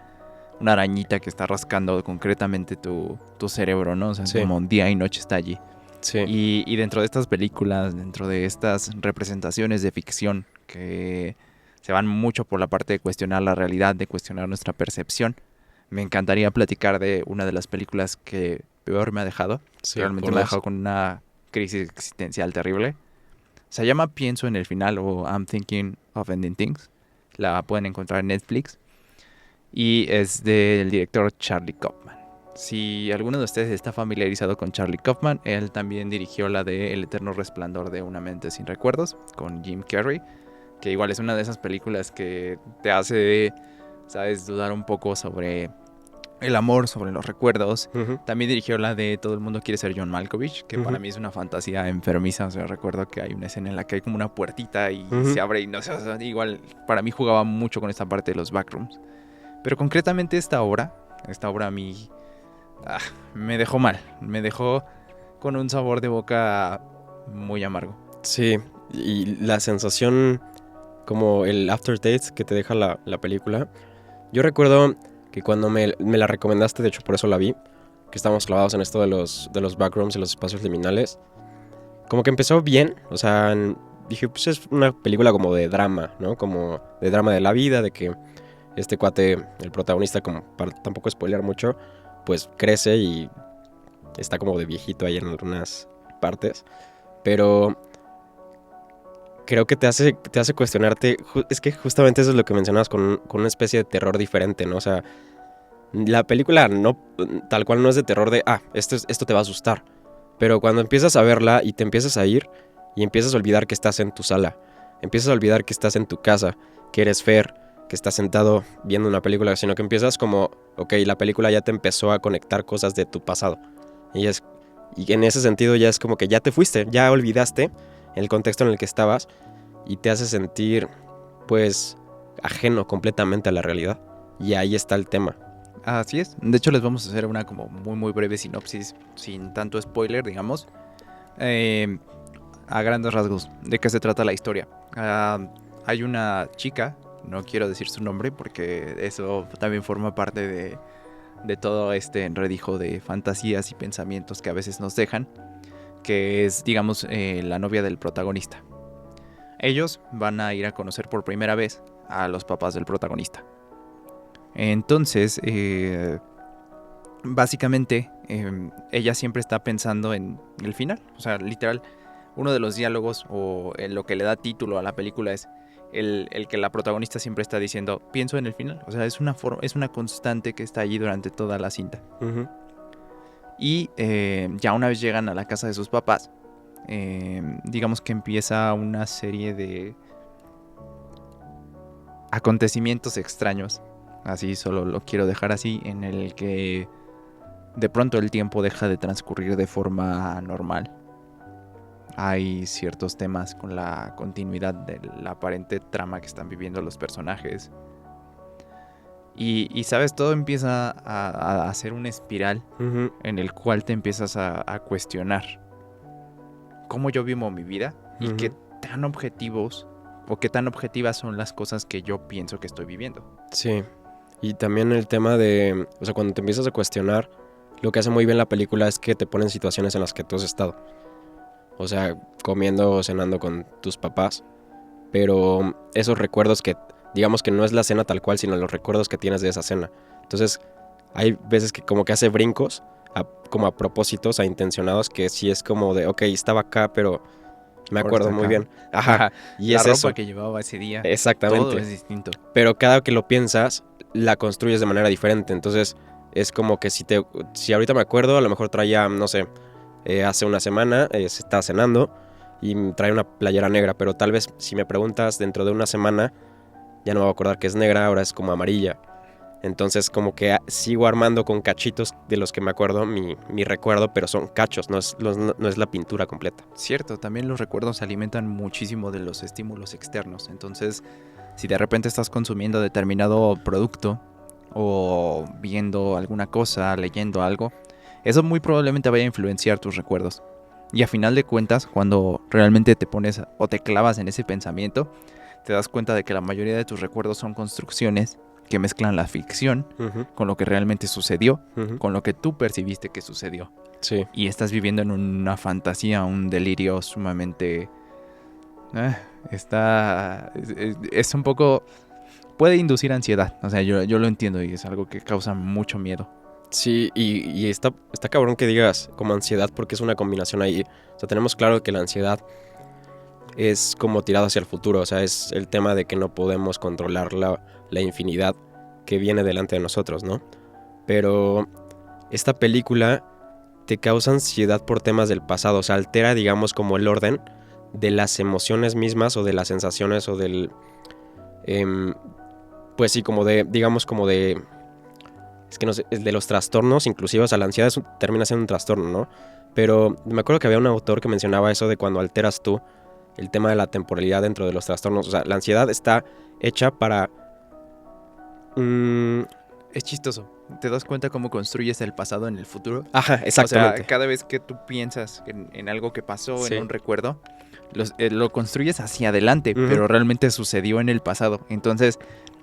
arañita que está rascando concretamente tu cerebro, ¿no? O sea, como día y noche está allí. Sí. Y dentro de estas películas, dentro de estas representaciones de ficción que se van mucho por la parte de cuestionar la realidad, de cuestionar nuestra percepción, me encantaría platicar de una de las películas que peor me ha dejado. Realmente me ha dejado con una crisis existencial terrible. Se llama Pienso en el final o I'm Thinking of Ending Things. La pueden encontrar en Netflix. Y es del director Charlie Kaufman. Si alguno de ustedes está familiarizado con Charlie Kaufman, él también dirigió la de El eterno resplandor de una mente sin recuerdos con Jim Carrey, que igual es una de esas películas que te hace, sabes, dudar un poco sobre el amor, sobre los recuerdos. También dirigió la de Todo el mundo quiere ser John Malkovich, que para mí es una fantasía enfermiza. O sea, recuerdo que hay una escena en la que hay como una puertita y se abre y no sé, o sea, igual para mí jugaba mucho con esta parte de los backrooms. Pero concretamente esta obra a mí me dejó mal, me dejó con un sabor de boca muy amargo. Sí, y la sensación, como el aftertaste que te deja la película. Yo recuerdo que cuando me la recomendaste, de hecho por eso la vi, que estábamos clavados en esto de los backrooms y los espacios liminales, como que empezó bien, o sea, dije, pues es una película como de drama, ¿no? Como de drama de la vida, de que este cuate, el protagonista, como para tampoco spoilear mucho, pues crece y está como de viejito ahí en algunas partes, pero creo que te hace cuestionarte. Es que justamente eso es lo que mencionabas con una especie de terror diferente, ¿no? O sea, la película no, tal cual no es de terror de, esto te va a asustar. Pero cuando empiezas a verla y te empiezas a ir y empiezas a olvidar que estás en tu sala, empiezas a olvidar que estás en tu casa, que eres Fer, que estás sentado viendo una película, sino que empiezas como, ok, la película ya te empezó a conectar cosas de tu pasado. Y en ese sentido ya es como que ya te fuiste, ya olvidaste el contexto en el que estabas y te hace sentir, pues, ajeno completamente a la realidad. Y ahí está el tema. Así es. De hecho, les vamos a hacer una como muy muy breve sinopsis, sin tanto spoiler, digamos. A grandes rasgos, ¿de qué se trata la historia? Hay una chica, no quiero decir su nombre porque eso también forma parte de todo este enredijo de fantasías y pensamientos que a veces nos dejan, que es, digamos, la novia del protagonista. Ellos van a ir a conocer por primera vez a los papás del protagonista. Entonces, básicamente, ella siempre está pensando en el final. O sea, literal, uno de los diálogos o lo que le da título a la película es el que la protagonista siempre está diciendo, pienso en el final. O sea, es una constante que está allí durante toda la cinta. Y ya una vez llegan a la casa de sus papás, digamos que empieza una serie de acontecimientos extraños. Así solo lo quiero dejar así, en el que de pronto el tiempo deja de transcurrir de forma normal. Hay ciertos temas con la continuidad de la aparente trama que están viviendo los personajes. Y sabes, todo empieza a hacer una espiral en el cual te empiezas a cuestionar cómo yo vivo mi vida y qué tan objetivos o qué tan objetivas son las cosas que yo pienso que estoy viviendo. Sí. Y también el tema de, o sea, cuando te empiezas a cuestionar, lo que hace muy bien la película es que te pone en situaciones en las que tú has estado. O sea, comiendo o cenando con tus papás. Pero esos recuerdos que digamos que no es la cena tal cual, sino los recuerdos que tienes de esa cena. Entonces, hay veces que como que hace brincos, como a propósitos, a intencionados, que sí es como de, ok, estaba acá, pero me Ahora acuerdo está muy acá. bien. Ajá, y La es ropa eso. que llevaba ese día, todo Exactamente. es distinto. Pero cada que lo piensas, la construyes de manera diferente. Entonces, es como que si ahorita me acuerdo, a lo mejor traía, no sé, hace una semana, se estaba cenando y trae una playera negra, pero tal vez si me preguntas dentro de una semana, ya no me voy a acordar que es negra, ahora es como amarilla. Entonces como que sigo armando con cachitos de los que me acuerdo mi recuerdo, pero son cachos, no es la pintura completa. Cierto, también los recuerdos se alimentan muchísimo de los estímulos externos. Entonces, si de repente estás consumiendo determinado producto o viendo alguna cosa, leyendo algo, eso muy probablemente vaya a influenciar tus recuerdos. Y a final de cuentas, cuando realmente te pones o te clavas en ese pensamiento, te das cuenta de que la mayoría de tus recuerdos son construcciones que mezclan la ficción con lo que realmente sucedió, con lo que tú percibiste que sucedió. Sí. Y estás viviendo en una fantasía, un delirio sumamente... es un poco... Puede inducir ansiedad. O sea, yo lo entiendo y es algo que causa mucho miedo. Sí, y está cabrón que digas como ansiedad porque es una combinación ahí. O sea, tenemos claro que la ansiedad es como tirada hacia el futuro. O sea, es el tema de que no podemos controlar la infinidad que viene delante de nosotros, ¿no? Pero esta película te causa ansiedad por temas del pasado. O sea, altera, digamos, como el orden de las emociones mismas o de las sensaciones o del... pues sí, como de, digamos, como de... Es que no sé, de los trastornos, inclusive, o sea, la ansiedad termina siendo un trastorno, ¿no? Pero me acuerdo que había un autor que mencionaba eso de cuando alteras tú el tema de la temporalidad dentro de los trastornos. O sea, la ansiedad está hecha para... Es chistoso. ¿Te das cuenta cómo construyes el pasado en el futuro? Ajá, exactamente. O sea, cada vez que tú piensas en algo que pasó, Sí. en un recuerdo, lo construyes hacia adelante, Ujú. pero realmente sucedió en el pasado. Entonces,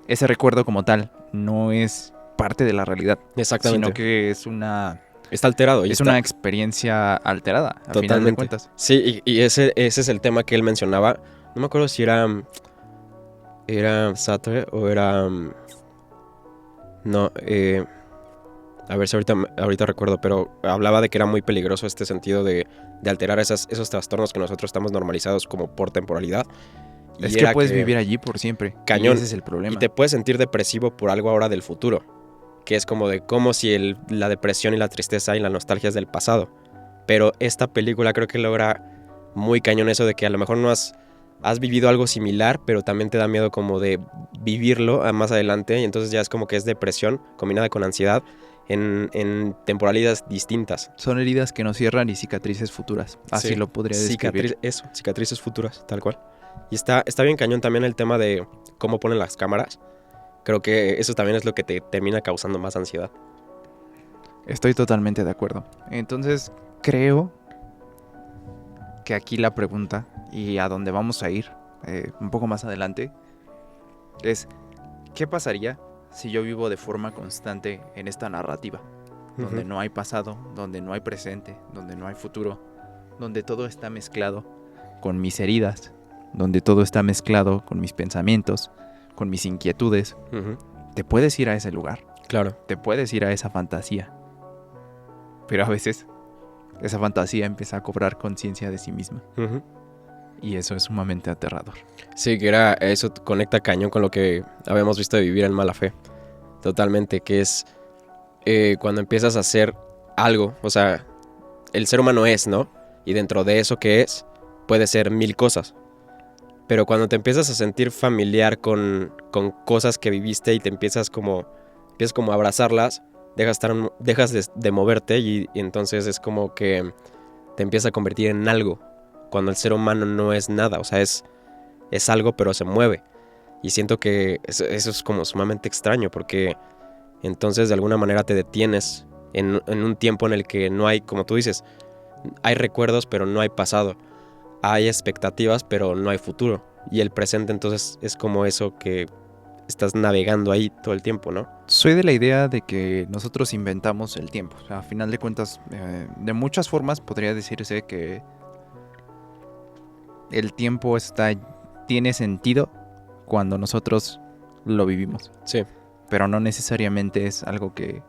ese recuerdo como tal no es parte de la realidad, Exactamente. sino que es una... Está alterado. Y es está... una experiencia alterada, a final de Totalmente. cuentas. Sí, y ese es el tema que él mencionaba. No me acuerdo si era Sartre o era... no, a ver si ahorita recuerdo, pero hablaba de que era muy peligroso este sentido de alterar esos trastornos que nosotros estamos normalizados como por temporalidad. Y Es que puedes vivir allí por siempre. Cañón. Y ese es el problema. Y te puedes sentir depresivo por algo ahora del futuro. Que es como de como si la depresión y la tristeza y la nostalgia es del pasado. Pero esta película creo que logra muy cañón eso de que a lo mejor no has vivido algo similar, pero también te da miedo como de vivirlo más adelante. Y entonces ya es como que es depresión combinada con ansiedad en temporalidades distintas. Son heridas que no cierran y cicatrices futuras. Así Sí. lo podría describir. Cicatrices futuras, tal cual. Y está bien cañón también el tema de cómo ponen las cámaras. Creo que eso también es lo que te termina causando más ansiedad. Estoy totalmente de acuerdo. Entonces, creo que aquí la pregunta, y a dónde vamos a ir un poco más adelante, es ¿qué pasaría si yo vivo de forma constante en esta narrativa? Donde no hay pasado, donde no hay presente, donde no hay futuro, donde todo está mezclado con mis heridas, donde todo está mezclado con mis pensamientos, con mis inquietudes. Te puedes ir a ese lugar. Claro. Te puedes ir a esa fantasía. Pero a veces esa fantasía empieza a cobrar conciencia de sí misma. Y eso es sumamente aterrador. Sí, que eso conecta cañón con lo que habíamos visto de Vivir en Mala Fe. Totalmente, que es cuando empiezas a hacer algo, o sea, el ser humano es, ¿no? Y dentro de eso que es, puede ser 1000 cosas. Pero cuando te empiezas a sentir familiar con cosas que viviste y te empiezas como a abrazarlas, dejas de moverte y entonces es como que te empieza a convertir en algo. Cuando el ser humano no es nada, o sea, es algo pero se mueve. Y siento que eso es como sumamente extraño porque entonces de alguna manera te detienes en un tiempo en el que no hay, como tú dices, hay recuerdos pero no hay pasado. Hay expectativas pero no hay futuro. Y el presente entonces es como eso que estás navegando ahí todo el tiempo, ¿no? Soy de la idea de que nosotros inventamos el tiempo. O sea, a final de cuentas, de muchas formas podría decirse que el tiempo tiene sentido cuando nosotros lo vivimos. Sí, Pero no necesariamente es algo que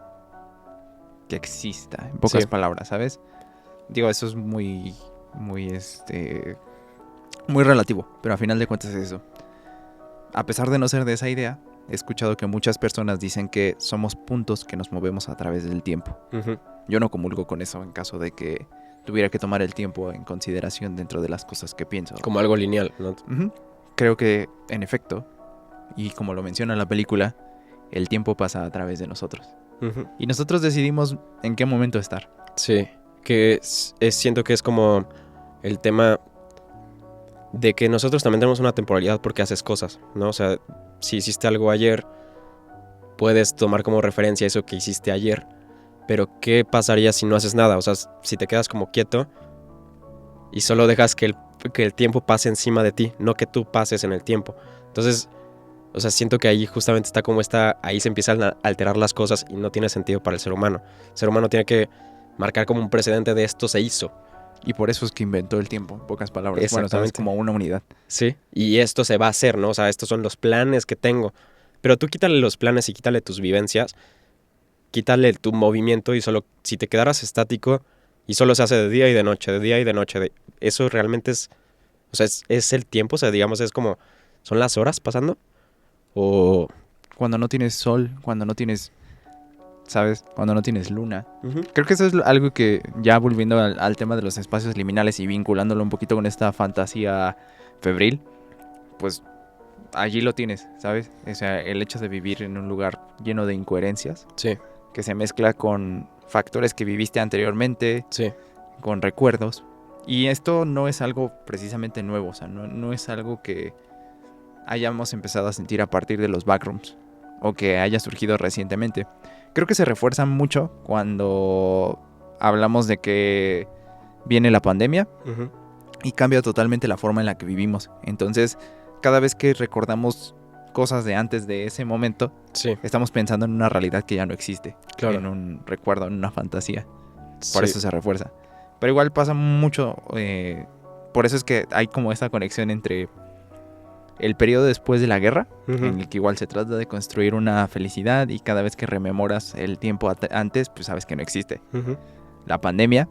exista, en pocas Sí. palabras, ¿sabes? Digo, eso es muy muy relativo, pero a final de cuentas es eso. A pesar de no ser de esa idea, he escuchado que muchas personas dicen que somos puntos que nos movemos a través del tiempo. ujú, Yo no comulgo con eso en caso de que tuviera que tomar el tiempo en consideración dentro de las cosas que pienso. como algo lineal, ¿no? Ujú. Creo que, en efecto, y como lo menciona la película, el tiempo pasa a través de nosotros. Ujú. Y nosotros decidimos en qué momento estar. Sí, que siento que es como el tema de que nosotros también tenemos una temporalidad porque haces cosas, ¿no? O sea, si hiciste algo ayer, puedes tomar como referencia eso que hiciste ayer, pero ¿qué pasaría si no haces nada? O sea, si te quedas como quieto y solo dejas que el tiempo pase encima de ti, no que tú pases en el tiempo. Entonces, o sea, siento que ahí justamente está como ahí se empiezan a alterar las cosas y no tiene sentido para el ser humano. El ser humano tiene que marcar como un precedente de esto se hizo. Y por eso es que inventó el tiempo, en pocas palabras. Bueno, sabes, Exactamente. como una unidad. Sí, y esto se va a hacer, ¿no? O sea, estos son los planes que tengo. Pero tú quítale los planes y quítale tus vivencias, quítale tu movimiento y solo si te quedaras estático y solo se hace de día y de noche, de día y de noche, eso realmente es, o sea, es el tiempo, o sea, digamos, es como, ¿son las horas pasando? O... Cuando no tienes sol, cuando no tienes, ¿sabes? Cuando no tienes luna. Ujú. Creo que eso es algo que, ya volviendo al tema de los espacios liminales y vinculándolo un poquito con esta fantasía febril, pues allí lo tienes, ¿sabes? O sea, el hecho de vivir en un lugar lleno de incoherencias, Sí, que se mezcla con factores que viviste anteriormente, sí, con recuerdos. Y esto no es algo precisamente nuevo, o sea, no es algo que hayamos empezado a sentir a partir de los backrooms o que haya surgido recientemente. Creo que se refuerza mucho cuando hablamos de que viene la pandemia ujú, y cambia totalmente la forma en la que vivimos. Entonces, cada vez que recordamos cosas de antes de ese momento, sí, estamos pensando en una realidad que ya no existe, claro. en un recuerdo, en una fantasía. Sí, Por eso se refuerza. Pero igual pasa mucho, por eso es que hay como esta conexión entre el periodo después de la guerra, ujú, en el que igual se trata de construir una felicidad y cada vez que rememoras el tiempo antes, pues sabes que no existe. ujú, La pandemia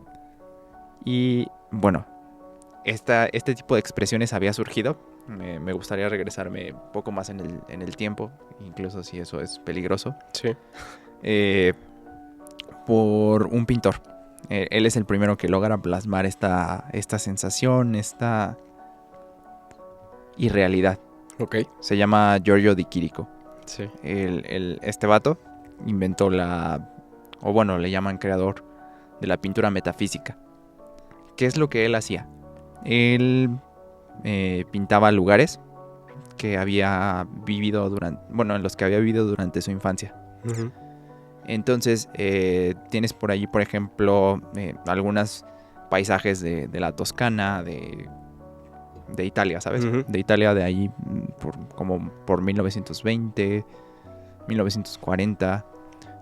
y bueno, este tipo de expresiones había surgido. Me gustaría regresarme un poco más en el tiempo, incluso si eso es peligroso, sí, por un pintor. Él es el primero que logra plasmar esta sensación, esta irrealidad. ok, Se llama Giorgio Di Chirico. sí, Este vato inventó o bueno, le llaman creador de la pintura metafísica. ¿Qué es lo que él hacía? Él pintaba lugares que había vivido en los que había vivido durante su infancia. ujú, Entonces, tienes por allí, por ejemplo, algunos paisajes de la Toscana, de Italia, ¿sabes? ujú, De Italia de ahí, como por 1920, 1940.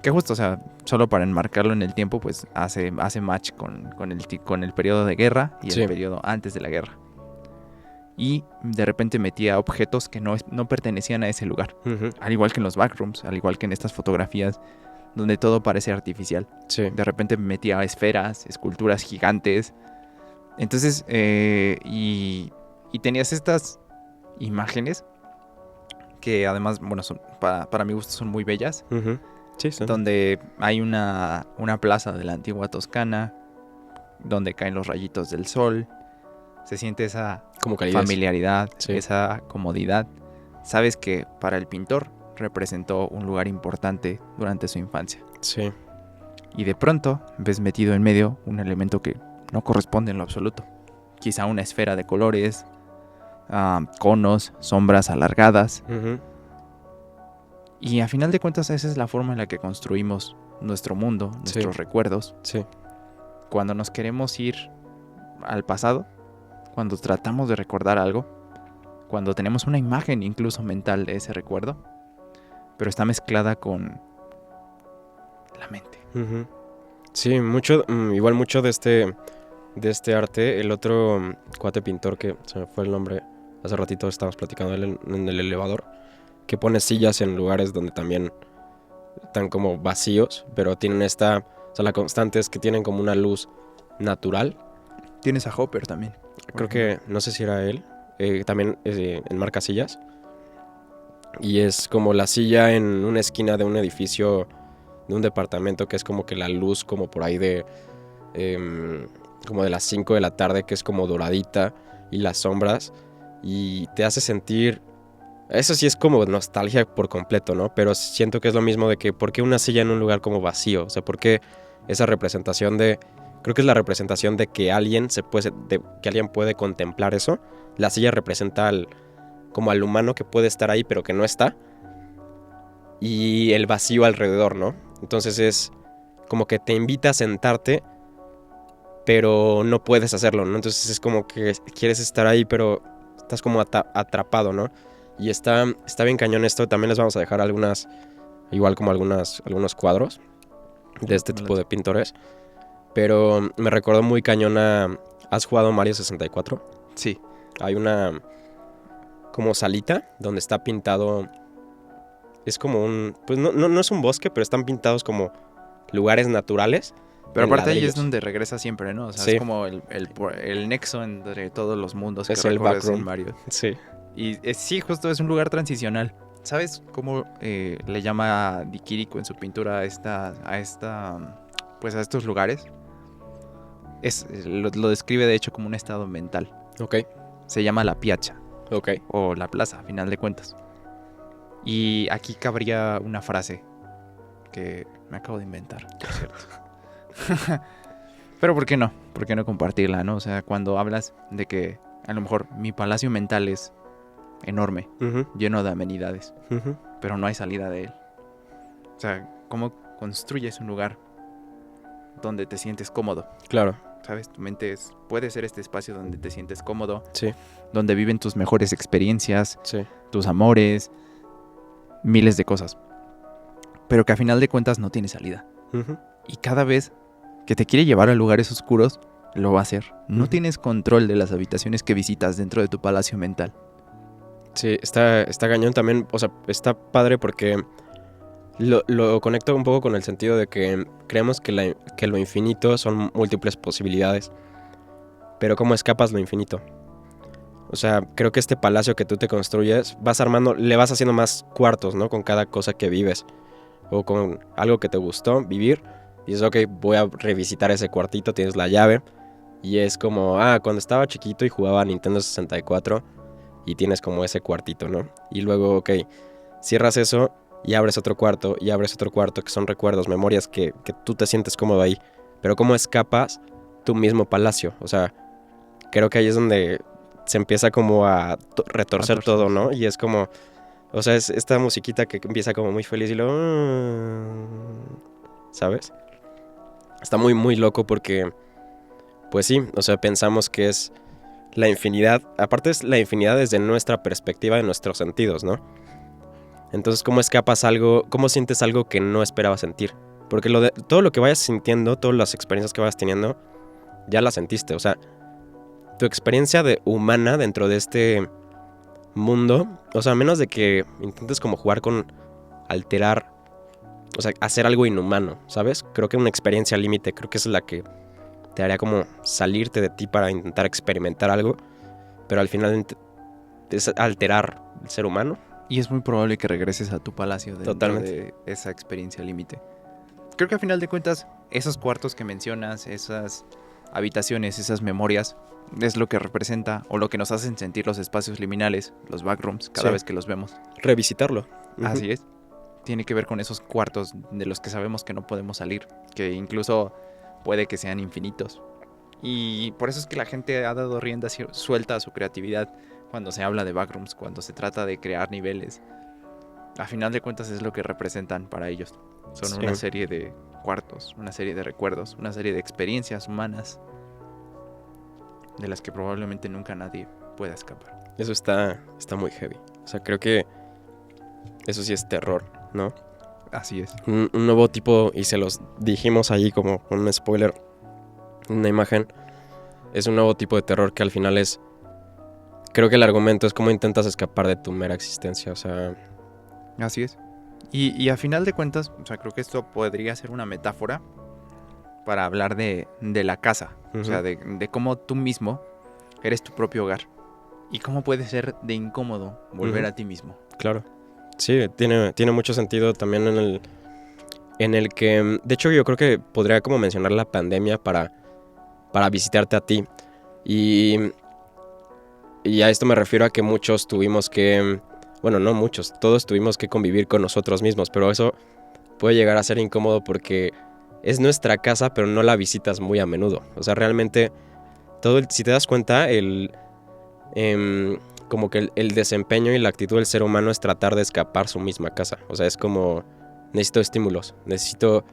Que justo, o sea, solo para enmarcarlo en el tiempo, pues hace match con el periodo de guerra y Sí. el periodo antes de la guerra. Y de repente metía objetos que no pertenecían a ese lugar. ujú, Al igual que en los backrooms, al igual que en estas fotografías donde todo parece artificial. sí, De repente metía esferas, esculturas gigantes. Entonces, y tenías estas imágenes que además, bueno, para mi gusto son muy bellas. ujú, sí, sí, Donde hay una plaza de la antigua Toscana, donde caen los rayitos del sol. Se siente esa como calidez. familiaridad, Sí. esa comodidad. Sabes que para el pintor representó un lugar importante durante su infancia. Sí, Y de pronto ves metido en medio un elemento que no corresponde en lo absoluto. Quizá una esfera de colores, conos, sombras alargadas. ujú, Y a final de cuentas esa es la forma en la que construimos nuestro mundo, nuestros recuerdos. sí, Cuando nos queremos ir al pasado, cuando tratamos de recordar algo, cuando tenemos una imagen incluso mental de ese recuerdo, pero está mezclada con la mente. ujú. Sí, igual mucho de este arte, el otro cuate pintor que se me fue el nombre, hace ratito estábamos platicando de él en el elevador, que pones sillas en lugares donde también están como vacíos, pero tienen esta... O sea, la constante es que tienen como una luz natural. Tienes a Hopper también. Creo que, no sé si era él, también enmarca sillas. Y es como la silla en una esquina de un edificio, de un departamento, que es como que la luz como por ahí de... como de las 5 de la tarde, que es como doradita, y las sombras, y te hace sentir... Eso sí es como nostalgia por completo, ¿no? Pero siento que es lo mismo de que ¿por qué una silla en un lugar como vacío? O sea, ¿por qué esa representación de... Creo que es la representación de que alguien que alguien puede contemplar eso. La silla representa como al humano que puede estar ahí pero que no está. Y el vacío alrededor, ¿no? Entonces es como que te invita a sentarte, pero no puedes hacerlo, ¿no? Entonces es como que quieres estar ahí, pero estás como atrapado, ¿no? Y está bien cañón esto. También les vamos a dejar algunos cuadros de este tipo de pintores. Pero me recordó muy cañón a... ¿Has jugado Mario 64? Sí. Hay una como salita donde está pintado... Es como un... Pues no es un bosque, pero están pintados como lugares naturales. Pero aparte ahí ladrillos. es donde regresa siempre, ¿no? O sea, Sí. es como el nexo entre todos los mundos Es que el recorres backroom. en Mario. Sí. Y sí, justo es un lugar transicional. ¿Sabes cómo le llama Di Chirico en su pintura a estos lugares? Lo describe de hecho como un estado mental. Ok. Se llama la piazza Ok. o la plaza, a final de cuentas. Y aquí cabría una frase que me acabo de inventar, por cierto. Pero ¿por qué no? ¿Por qué no compartirla, no? O sea, cuando hablas de que a lo mejor mi palacio mental es enorme, Uh-huh. lleno de amenidades, Uh-huh. pero no hay salida de él. O sea, ¿cómo construyes un lugar donde te sientes cómodo? Claro. ¿Sabes? Tu mente puede ser este espacio donde te sientes cómodo, Sí. donde viven tus mejores experiencias, Sí. tus amores, miles de cosas. Pero que a final de cuentas no tiene salida. Uh-huh. Y cada vez que te quiere llevar a lugares oscuros, lo va a hacer. No Ujú. tienes control de las habitaciones que visitas dentro de tu palacio mental. Sí, está cañón también. O sea, está padre porque lo conecto un poco con el sentido de que creemos que lo infinito son múltiples posibilidades. Pero ¿cómo escapas lo infinito? O sea, creo que este palacio que tú te construyes, le vas haciendo más cuartos, ¿no? Con cada cosa que vives. O con algo que te gustó vivir. Y dices, ok, voy a revisitar ese cuartito, tienes la llave. Y es como, cuando estaba chiquito y jugaba a Nintendo 64 y tienes como ese cuartito, ¿no? Y luego, ok, cierras eso y abres otro cuarto que son recuerdos, memorias que tú te sientes cómodo ahí. Pero ¿cómo escapas tu mismo palacio? O sea, creo que ahí es donde se empieza como a retorcer todo, ¿no? Y es como, o sea, es esta musiquita que empieza como muy feliz y luego... ¿Sabes? Está muy, muy loco porque... Pues sí, o sea, pensamos que es la infinidad. Aparte es la infinidad desde nuestra perspectiva, de nuestros sentidos, ¿no? Entonces, ¿cómo escapas algo? ¿Cómo sientes algo que no esperabas sentir? Porque todo lo que vayas sintiendo, todas las experiencias que vayas teniendo, ya las sentiste. O sea, tu experiencia humana dentro de este mundo, o sea, a menos de que intentes como jugar con alterar, o sea, hacer algo inhumano, ¿sabes? Creo que una experiencia límite, creo que es la que te haría como salirte de ti para intentar experimentar algo, pero al final es alterar el ser humano. Y es muy probable que regreses a tu palacio dentro Totalmente. de esa experiencia límite. Creo que a final de cuentas, esos cuartos que mencionas, esas habitaciones, esas memorias, es lo que representa o lo que nos hacen sentir los espacios liminales, los backrooms, cada Sí. vez que los vemos. Revisitarlo. Uh-huh. Así es. Tiene que ver con esos cuartos de los que sabemos que no podemos salir, que incluso puede que sean infinitos. Y por eso es que la gente ha dado rienda suelta a su creatividad cuando se habla de backrooms, cuando se trata de crear niveles. A final de cuentas es lo que representan para ellos. Son Sí. una serie de cuartos, una serie de recuerdos, una serie de experiencias humanas de las que probablemente nunca nadie pueda escapar. Eso está muy heavy. O sea, creo que eso sí es terror, ¿no? Así es. Un nuevo tipo, y se los dijimos allí como un spoiler, una imagen, es un nuevo tipo de terror que al final es... Creo que el argumento es cómo intentas escapar de tu mera existencia. O sea, Así es. Y a final de cuentas, o sea, creo que esto podría ser una metáfora para hablar de la casa. O sea, de cómo tú mismo eres tu propio hogar. Y cómo puede ser de incómodo volver a ti mismo. Claro. Sí, tiene mucho sentido también en el que... De hecho, yo creo que podría como mencionar la pandemia para visitarte a ti. Y a esto me refiero a que muchos tuvimos que... Bueno, no muchos, todos tuvimos que convivir con nosotros mismos, pero eso puede llegar a ser incómodo porque es nuestra casa, pero no la visitas muy a menudo. O sea, realmente, si te das cuenta, como que el desempeño y la actitud del ser humano es tratar de escapar su misma casa. O sea, es como, necesito estímulos, necesito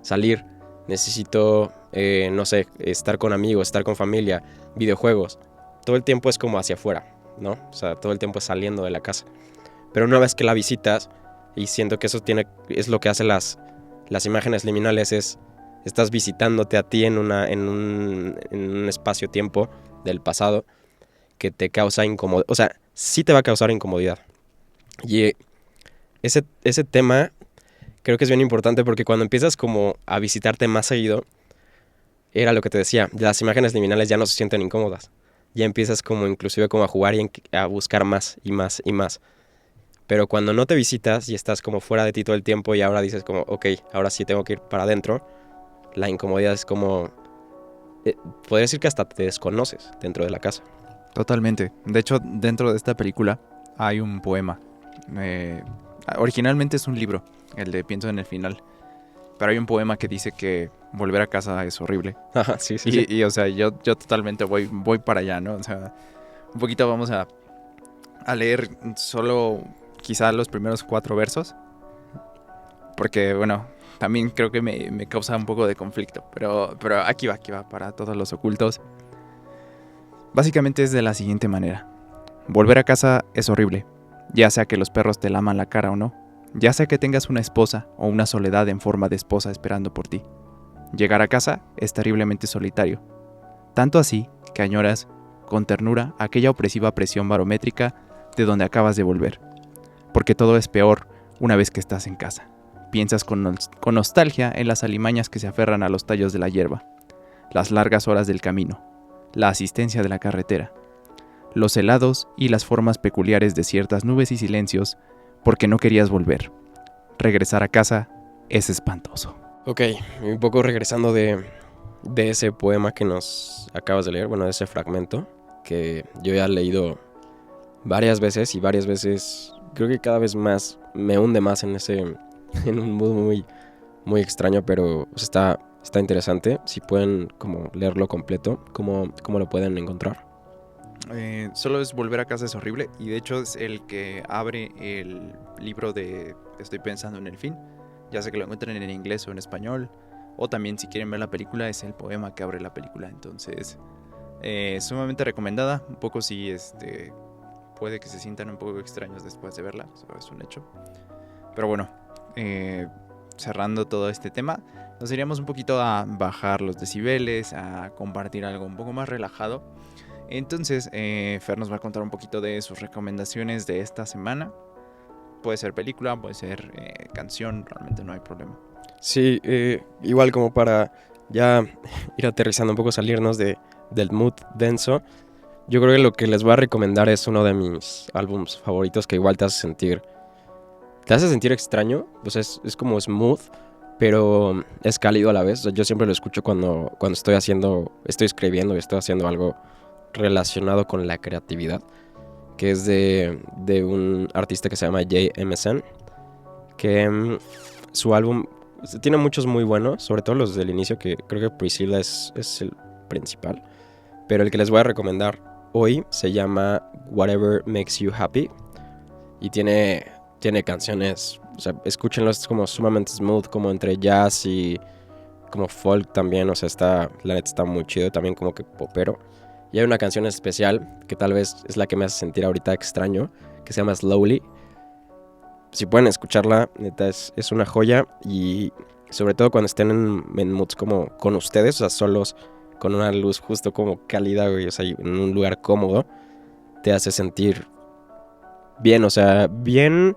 salir, necesito, no sé, estar con amigos, estar con familia, videojuegos. Todo el tiempo es como hacia afuera, ¿no? O sea, todo el tiempo es saliendo de la casa. Pero una vez que la visitas, y siento que eso es lo que hace las imágenes liminales, estás visitándote a ti en un espacio-tiempo del pasado que te causa incomodidad. O sea, sí te va a causar incomodidad. Y ese tema creo que es bien importante porque cuando empiezas como a visitarte más seguido, era lo que te decía, las imágenes liminales ya no se sienten incómodas. Ya empiezas como inclusive como a jugar y a buscar más y más y más. Pero cuando no te visitas y estás como fuera de ti todo el tiempo y ahora dices como, ok, ahora sí tengo que ir para adentro, la incomodidad es como... podría decir que hasta te desconoces dentro de la casa. Totalmente. De hecho, dentro de esta película hay un poema. Originalmente es un libro, el de Pienso en el final. Pero hay un poema que dice que volver a casa es horrible. Ajá, sí, sí. Y o sea, yo totalmente voy para allá, ¿no? O sea, un poquito vamos a leer solo quizá los primeros 4 versos. Porque, bueno, también creo que me causa un poco de conflicto. Pero aquí va, para todos los ocultos. Básicamente es de la siguiente manera. Volver a casa es horrible, ya sea que los perros te laman la cara o no, ya sea que tengas una esposa o una soledad en forma de esposa esperando por ti. Llegar a casa es terriblemente solitario, tanto así que añoras con ternura aquella opresiva presión barométrica de donde acabas de volver, porque todo es peor una vez que estás en casa. Piensas con nostalgia en las alimañas que se aferran a los tallos de la hierba, las largas horas del camino, la asistencia de la carretera, los helados y las formas peculiares de ciertas nubes y silencios, porque no querías volver. Regresar a casa es espantoso. Ok, un poco regresando de ese poema que nos acabas de leer, bueno, de ese fragmento, que yo ya he leído varias veces y varias veces creo que cada vez más me hunde más en un mood muy, muy extraño, pero está interesante. Si pueden como leerlo completo, ¿cómo lo pueden encontrar? Solo es Volver a casa es horrible, y de hecho es el que abre el libro de Estoy pensando en el fin. Ya sé que lo encuentran en inglés o en español, o también si quieren ver la película es el poema que abre la película. Entonces sumamente recomendada. Un poco si puede que se sientan un poco extraños después de verla, eso es un hecho. Pero bueno, cerrando todo este tema, nos iríamos un poquito a bajar los decibeles, a compartir algo un poco más relajado. Entonces, Fer nos va a contar un poquito de sus recomendaciones de esta semana. Puede ser película, puede ser canción, realmente no hay problema. Sí, igual como para ya ir aterrizando un poco, salirnos del mood denso. Yo creo que lo que les voy a recomendar es uno de mis álbums favoritos que igual te hace sentir extraño. Pues es como smooth, pero es cálido a la vez. O sea, yo siempre lo escucho cuando estoy escribiendo y estoy haciendo algo relacionado con la creatividad, que es de un artista que se llama Jay Emerson, que su álbum tiene muchos muy buenos, sobre todo los del inicio, que creo que Priscilla es el principal, pero el que les voy a recomendar hoy se llama Whatever Makes You Happy y tiene canciones, o sea, escúchenlo, es como sumamente smooth, como entre jazz y como folk también, o sea, la neta está muy chido, también como que popero. Y hay una canción especial que tal vez es la que me hace sentir ahorita extraño, que se llama Slowly. Si pueden escucharla, neta es una joya. Y sobre todo cuando estén en moods como con ustedes, o sea, solos, con una luz justo como cálida, güey, o sea, en un lugar cómodo, te hace sentir bien, o sea, bien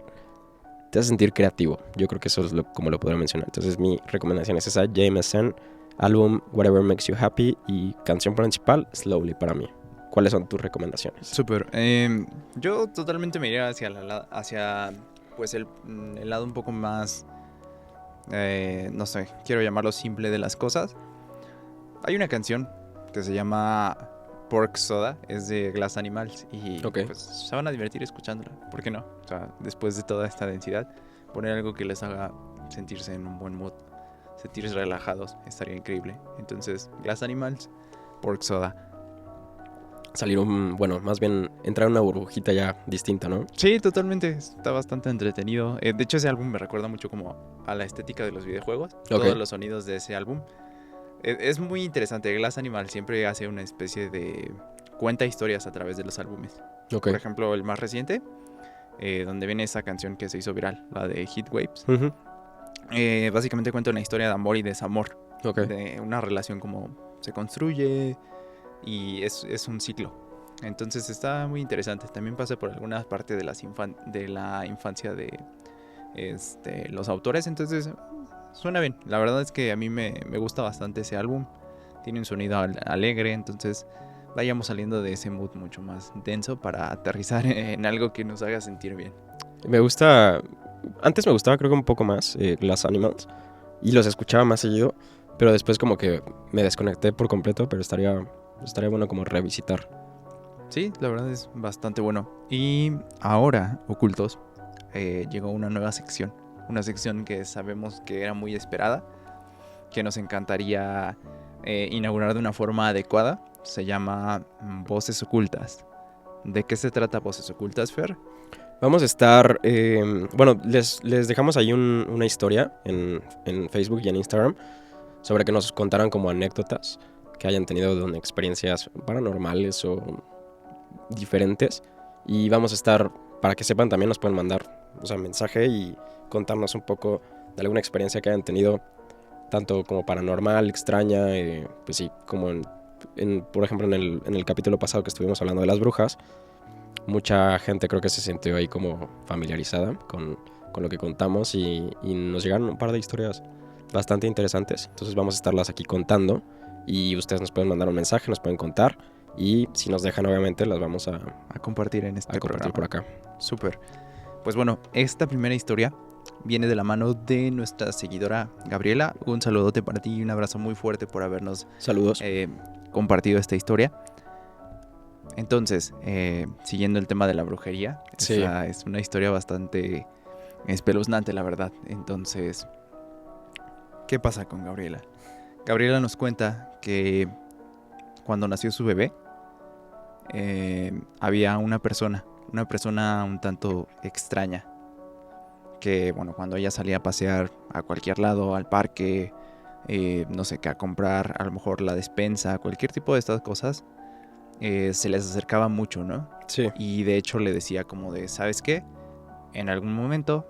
te hace sentir creativo. Yo creo que eso es como lo podría mencionar. Entonces mi recomendación es esa, Jameson, álbum Whatever Makes You Happy y canción principal, Slowly para mí. ¿Cuáles son tus recomendaciones? Súper. Yo totalmente me iría hacia pues el lado un poco más, no sé, quiero llamarlo simple de las cosas. Hay una canción que se llama Pork Soda, es de Glass Animals y pues se van a divertir escuchándola, ¿por qué no? O sea, después de toda esta densidad, poner algo que les haga sentirse en un buen mood, sentirse relajados, estaría increíble. Entonces, Glass Animals, Pork Soda. Salir más bien entrar en una burbujita ya distinta, ¿no? Sí, totalmente, está bastante entretenido. De hecho, ese álbum me recuerda mucho como a la estética de los videojuegos, todos los sonidos de ese álbum. Es muy interesante. Glass Animal siempre hace una especie de cuenta historias a través de los álbumes. Por ejemplo, el más reciente, donde viene esa canción que se hizo viral, la de Heat Waves. Básicamente cuenta una historia de amor y desamor. De una relación como se construye y es un ciclo. Entonces está muy interesante. También pasa por algunas partes de la infancia de los autores. Entonces suena bien. La verdad es que a mí me gusta bastante ese álbum. Tiene un sonido alegre. Entonces vayamos saliendo de ese mood mucho más denso para aterrizar en algo que nos haga sentir bien. Me gusta. Antes me gustaba creo que un poco más Glass Animals. Y los escuchaba más seguido. Pero después como que me desconecté por completo. Pero estaría bueno como revisitar. Sí, la verdad es bastante bueno. Y ahora, Ocultos, llegó una nueva sección. Una sección que sabemos que era muy esperada, que nos encantaría inaugurar de una forma adecuada. Se llama Voces Ocultas. ¿De qué se trata Voces Ocultas, Fer? Vamos a estar... les dejamos ahí una historia en Facebook y en Instagram sobre que nos contaran como anécdotas que hayan tenido experiencias paranormales o diferentes. Y vamos a estar, para que sepan, también nos pueden mandar mensaje y contarnos un poco de alguna experiencia que hayan tenido, tanto como paranormal, extraña, pues sí, como por ejemplo en el capítulo pasado que estuvimos hablando de las brujas. Mucha gente creo que se sintió ahí como familiarizada con lo que contamos y nos llegaron un par de historias bastante interesantes. Entonces vamos a estarlas aquí contando y ustedes nos pueden mandar un mensaje, nos pueden contar y si nos dejan obviamente las vamos a compartir en este programa. Por acá. Súper. Pues bueno, esta primera historia viene de la mano de nuestra seguidora Gabriela. Un saludote para ti y un abrazo muy fuerte por habernos compartido esta historia. Entonces, siguiendo el tema de la brujería, sí. Es una historia bastante espeluznante, la verdad. Entonces, ¿qué pasa con Gabriela? Gabriela nos cuenta que cuando nació su bebé, había una persona un tanto extraña, que bueno, cuando ella salía a pasear a cualquier lado, al parque, no sé, que a comprar a lo mejor la despensa, cualquier tipo de estas cosas, se les acercaba mucho, ¿no? Sí. Y de hecho le decía como de, ¿sabes qué? En algún momento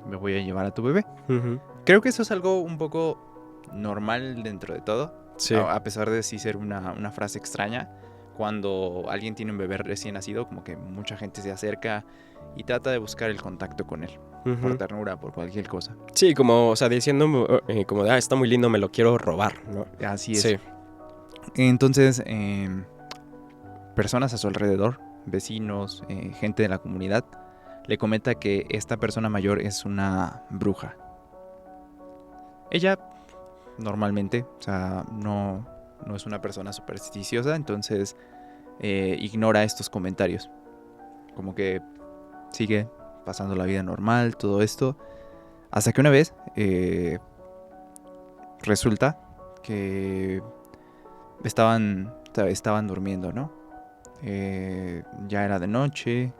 me voy a llevar a tu bebé. Uh-huh. Creo que eso es algo un poco normal dentro de todo. Sí. A pesar de sí ser una frase extraña. Cuando alguien tiene un bebé recién nacido, como que mucha gente se acerca y trata de buscar el contacto con él. Uh-huh. Por ternura, por cualquier cosa. Sí, como, diciendo como de, está muy lindo, me lo quiero robar, ¿no? Así es. Sí. Entonces, personas a su alrededor, vecinos, gente de la comunidad, le comenta que esta persona mayor es una bruja. Ella, normalmente, o sea, no es una persona supersticiosa, entonces ignora estos comentarios. Como que sigue pasando la vida normal, todo esto. Hasta que una vez resulta que estaban durmiendo, ¿no? Ya era de noche,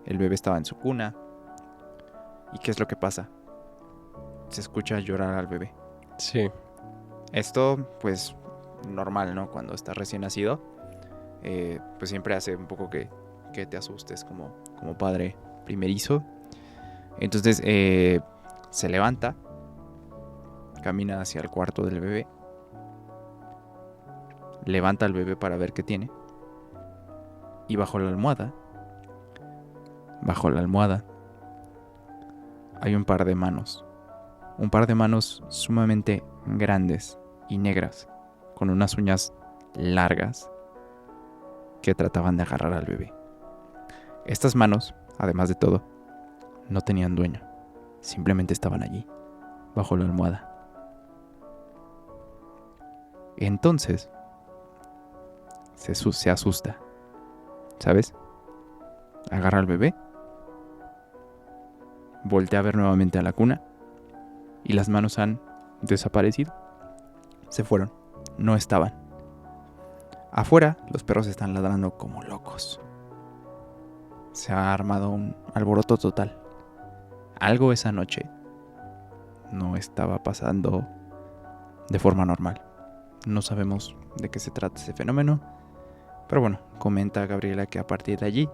el bebé estaba en su cuna. ¿Y qué es lo que pasa? Se escucha llorar al bebé. Sí. Esto, pues, normal, ¿no? Cuando está recién nacido, pues siempre hace un poco que te asustes como padre primerizo. Entonces, se levanta, camina hacia el cuarto del bebé, levanta al bebé para ver qué tiene, y bajo la almohada hay un par de manos. Un par de manos sumamente grandes y negras, con unas uñas largas que trataban de agarrar al bebé. Estas manos, además de todo, no tenían dueño. Simplemente estaban allí, bajo la almohada. Entonces, se asusta, ¿sabes? Agarra al bebé, voltea a ver nuevamente a la cuna y las manos han desaparecido. Se fueron, no estaban. Afuera, los perros están ladrando como locos. Se ha armado un alboroto total. Algo esa noche no estaba pasando de forma normal. No sabemos de qué se trata ese fenómeno, pero bueno, comenta Gabriela que a partir de allí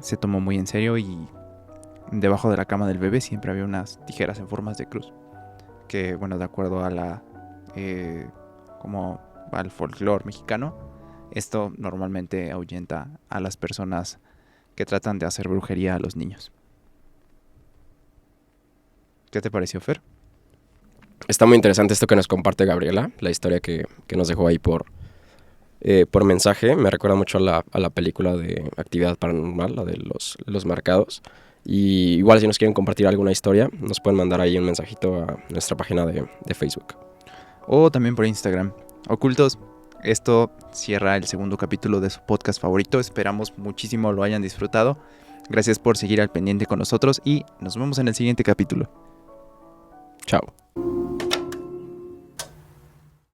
se tomó muy en serio y debajo de la cama del bebé siempre había unas tijeras en formas de cruz. Que bueno, de acuerdo a la como al folclore mexicano, esto normalmente ahuyenta a las personas que tratan de hacer brujería a los niños. ¿Qué te pareció, Fer? Está muy interesante esto que nos comparte Gabriela, la historia que nos dejó ahí por mensaje. Me recuerda mucho a la película de Actividad Paranormal, la de los marcados. Y igual si nos quieren compartir alguna historia, nos pueden mandar ahí un mensajito a nuestra página de Facebook. O también por Instagram. Ocultos, esto cierra el segundo capítulo de su podcast favorito. Esperamos muchísimo lo hayan disfrutado. Gracias por seguir al pendiente con nosotros y nos vemos en el siguiente capítulo. Chao.